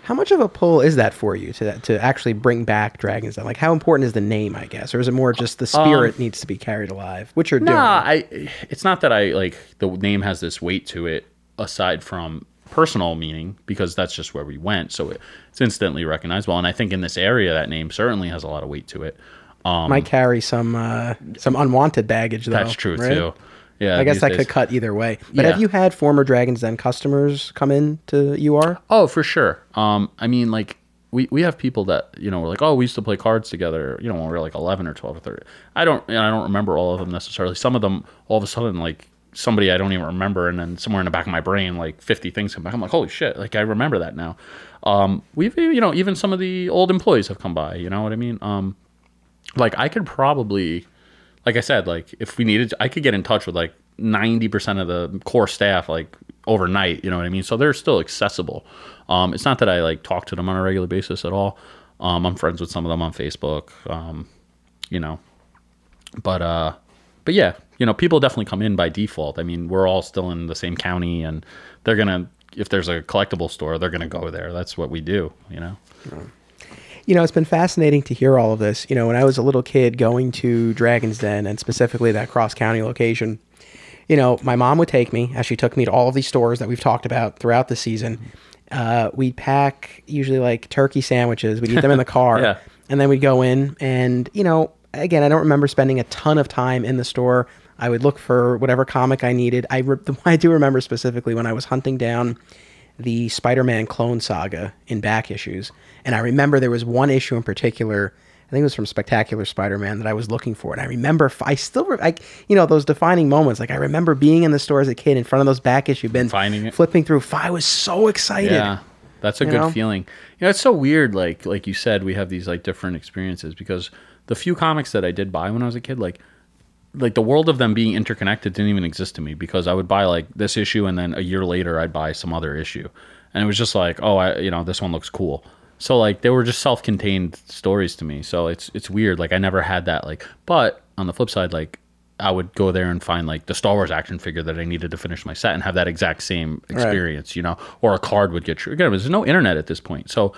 How much of a pull is that for you to actually bring back Dragon's Den? Like, how important is the name, I guess? Or is it more just the spirit needs to be carried alive, which you're doing? It's not that I, like, the name has this weight to it aside from personal meaning, because that's just where we went. So it's instantly recognizable. And I think in this area, that name certainly has a lot of weight to it. Might carry some unwanted baggage, though. That's true, right? Too. Yeah, I guess that could cut either way. But have you had former Dragon's Den customers come in to UR? Oh, for sure. I mean, like, we have people that, you know, we're like, oh, we used to play cards together, you know, when we were like 11 or 12 or 13. I don't remember all of them necessarily. Some of them, all of a sudden, like, somebody I don't even remember, and then somewhere in the back of my brain, like 50 things come back. I'm like, holy shit, like, I remember that now. We've, you know, even some of the old employees have come by, you know what I mean? Like, I could probably... Like I said, like, if we needed to, I could get in touch with like 90% of the core staff like overnight, you know what I mean? So they're still accessible. It's not that I like talk to them on a regular basis at all. I'm friends with some of them on Facebook, you know, but yeah, you know, people definitely come in by default. I mean, we're all still in the same county, and they're going to, if there's a collectible store, they're going to go there. That's what we do, you know? You know, it's been fascinating to hear all of this. You know, when I was a little kid going to Dragon's Den, and specifically that cross-county location, you know, my mom would take me, as she took me to all of these stores that we've talked about throughout the season. We'd pack usually like turkey sandwiches. We'd eat them in the car. Yeah. And then we'd go in and, you know, again, I don't remember spending a ton of time in the store. I would look for whatever comic I needed. I do remember specifically when I was hunting down the Spider-Man Clone Saga in back issues. And I remember there was one issue in particular, I think it was from Spectacular Spider-Man, that I was looking for. And I remember, you know, those defining moments. Like, I remember being in the store as a kid in front of those back issue bins, finding it, flipping through. I was so excited. Yeah, that's a good feeling. You know, it's so weird. Like you said, we have these like different experiences, because the few comics that I did buy when I was a kid, like the world of them being interconnected didn't even exist to me, because I would buy like this issue, and then a year later I'd buy some other issue, and it was just like, oh, you know, this one looks cool. So like they were just self-contained stories to me. So it's weird. Like I never had that. Like, but on the flip side, like I would go there and find like the Star Wars action figure that I needed to finish my set and have that exact same experience, you know, or a card would get true. Again, there's no internet at this point. So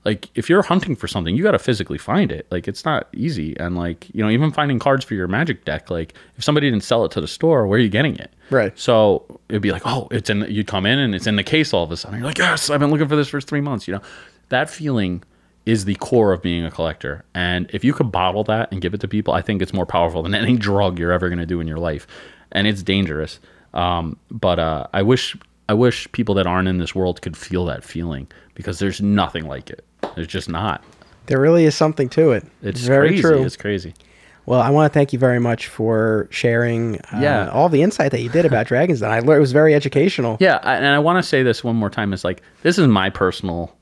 like if you're hunting for something, you got to physically find it. Like it's not easy. And like, you know, even finding cards for your Magic deck, like if somebody didn't sell it to the store, where are you getting it? Right. So it'd be like, oh, you'd come in and it's in the case all of a sudden. You're like, yes, I've been looking for this for 3 months, you know. That feeling is the core of being a collector. And if you could bottle that and give it to people, I think it's more powerful than any drug you're ever going to do in your life. And it's dangerous. But I wish people that aren't in this world could feel that feeling, because there's nothing like it. There's just not. There really is something to it. It's very crazy. True. It's crazy. Well, I want to thank you very much for sharing all the insight that you did about Dragon's Den. I learned it was very educational. Yeah, and I want to say this one more time. Is like, this is my personal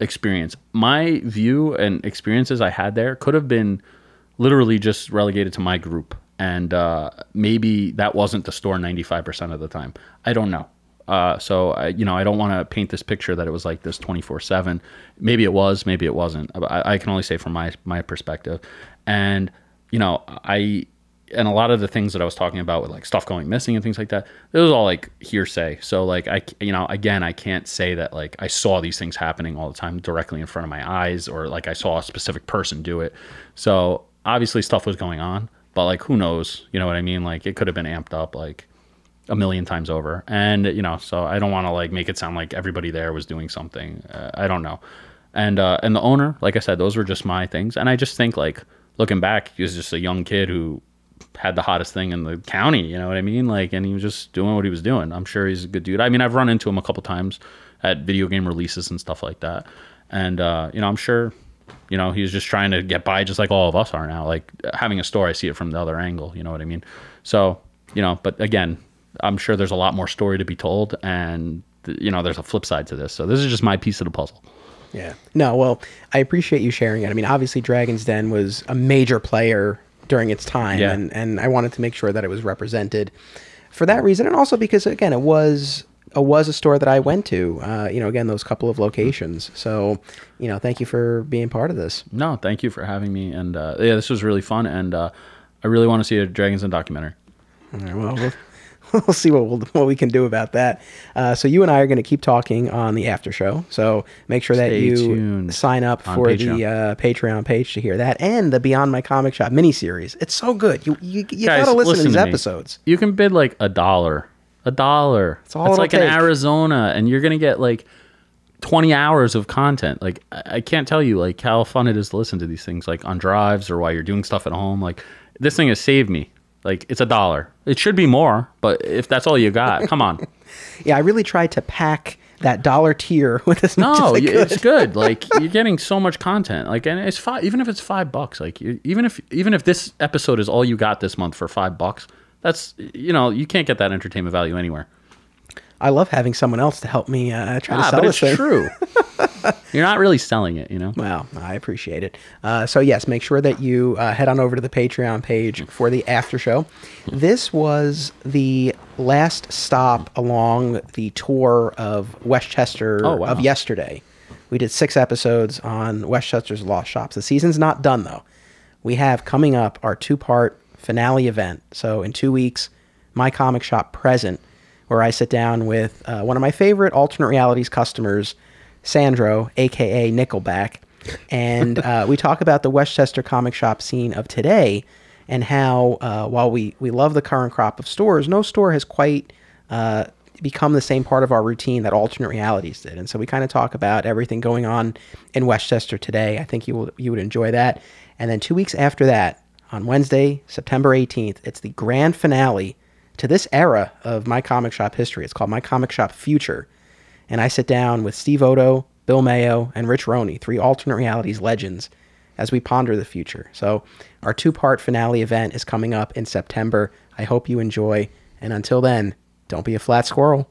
experience. My view and experiences I had there could have been literally just relegated to my group. And maybe that wasn't the store 95% of the time. I don't know. So I don't want to paint this picture that it was like this 24/7. Maybe it was, maybe it wasn't. I can only say from my perspective. And and a lot of the things that I was talking about with like stuff going missing and things like that, it was all like hearsay. So like again, I can't say that like I saw these things happening all the time directly in front of my eyes, or like I saw a specific person do it. So obviously stuff was going on, but like who knows? You know what I mean? Like it could have been amped up like a million times over. And so I don't want to like make it sound like everybody there was doing something. I don't know. And the owner, like I said, those were just my things. And I just think like looking back, he was just a young kid who had the hottest thing in the county, you know what I mean? Like, and he was just doing what he was doing. I'm sure he's a good dude. I mean, I've run into him a couple times at video game releases and stuff like that. And, I'm sure, he was just trying to get by just like all of us are now. Like having a store, I see it from the other angle, you know what I mean? So, but again, I'm sure there's a lot more story to be told, and, there's a flip side to this. So this is just my piece of the puzzle. Yeah. No, well, I appreciate you sharing it. I mean, obviously Dragon's Den was a major player during its time, Yeah. and I wanted to make sure that it was represented for that reason, and also because again it was a store that I went to, again, those couple of locations. So thank you for being part of this. No, thank you for having me, and this was really fun, and I really want to see a Dragon's Den documentary. All right, well, we'll see what we can do about that. So you and I are going to keep talking on the after show. So make sure that you tuned sign up for Patreon. the Patreon page to hear that, and the Beyond My Comic Shop miniseries. It's so good. You Guys, got to listen to these me. episodes. You can bid like $1. It's all it'll like in take. Arizona, and you're gonna get like 20 hours of content. Like I can't tell you like how fun it is to listen to these things like on drives or while you're doing stuff at home. Like this thing has saved me. Like it's $1. It should be more, but if that's all you got, come on. Yeah, I really tried to pack that dollar tier with as much as I could. It's good. Like you're getting so much content. Like, and it's even if it's $5. Like even if this episode is all you got this month for $5, that's you can't get that entertainment value anywhere. I love having someone else to help me try to sell but this it's thing. True. You're not really selling it, Well, I appreciate it. So yes, make sure that you head on over to the Patreon page for the after show. This was the last stop along the tour of Westchester of yesterday. We did 6 episodes on Westchester's Lost Shops. The season's not done though. We have coming up our 2-part finale event. So in 2 weeks, My Comic Shop Present, where I sit down with one of my favorite alternate realities customers, Sandro, a.k.a. Nickelback, and we talk about the Westchester comic shop scene of today and how, while we love the current crop of stores, no store has quite become the same part of our routine that alternate realities did. And so we kind of talk about everything going on in Westchester today. I think you would enjoy that. And then 2 weeks after that, on Wednesday, September 18th, it's the grand finale to this era of My Comic Shop history. It's called My Comic Shop Future. And I sit down with Steve Odo, Bill Mayo, and Rich Roney, 3 alternate realities legends, as we ponder the future. So our 2-part finale event is coming up in September. I hope you enjoy. And until then, don't be a flat squirrel.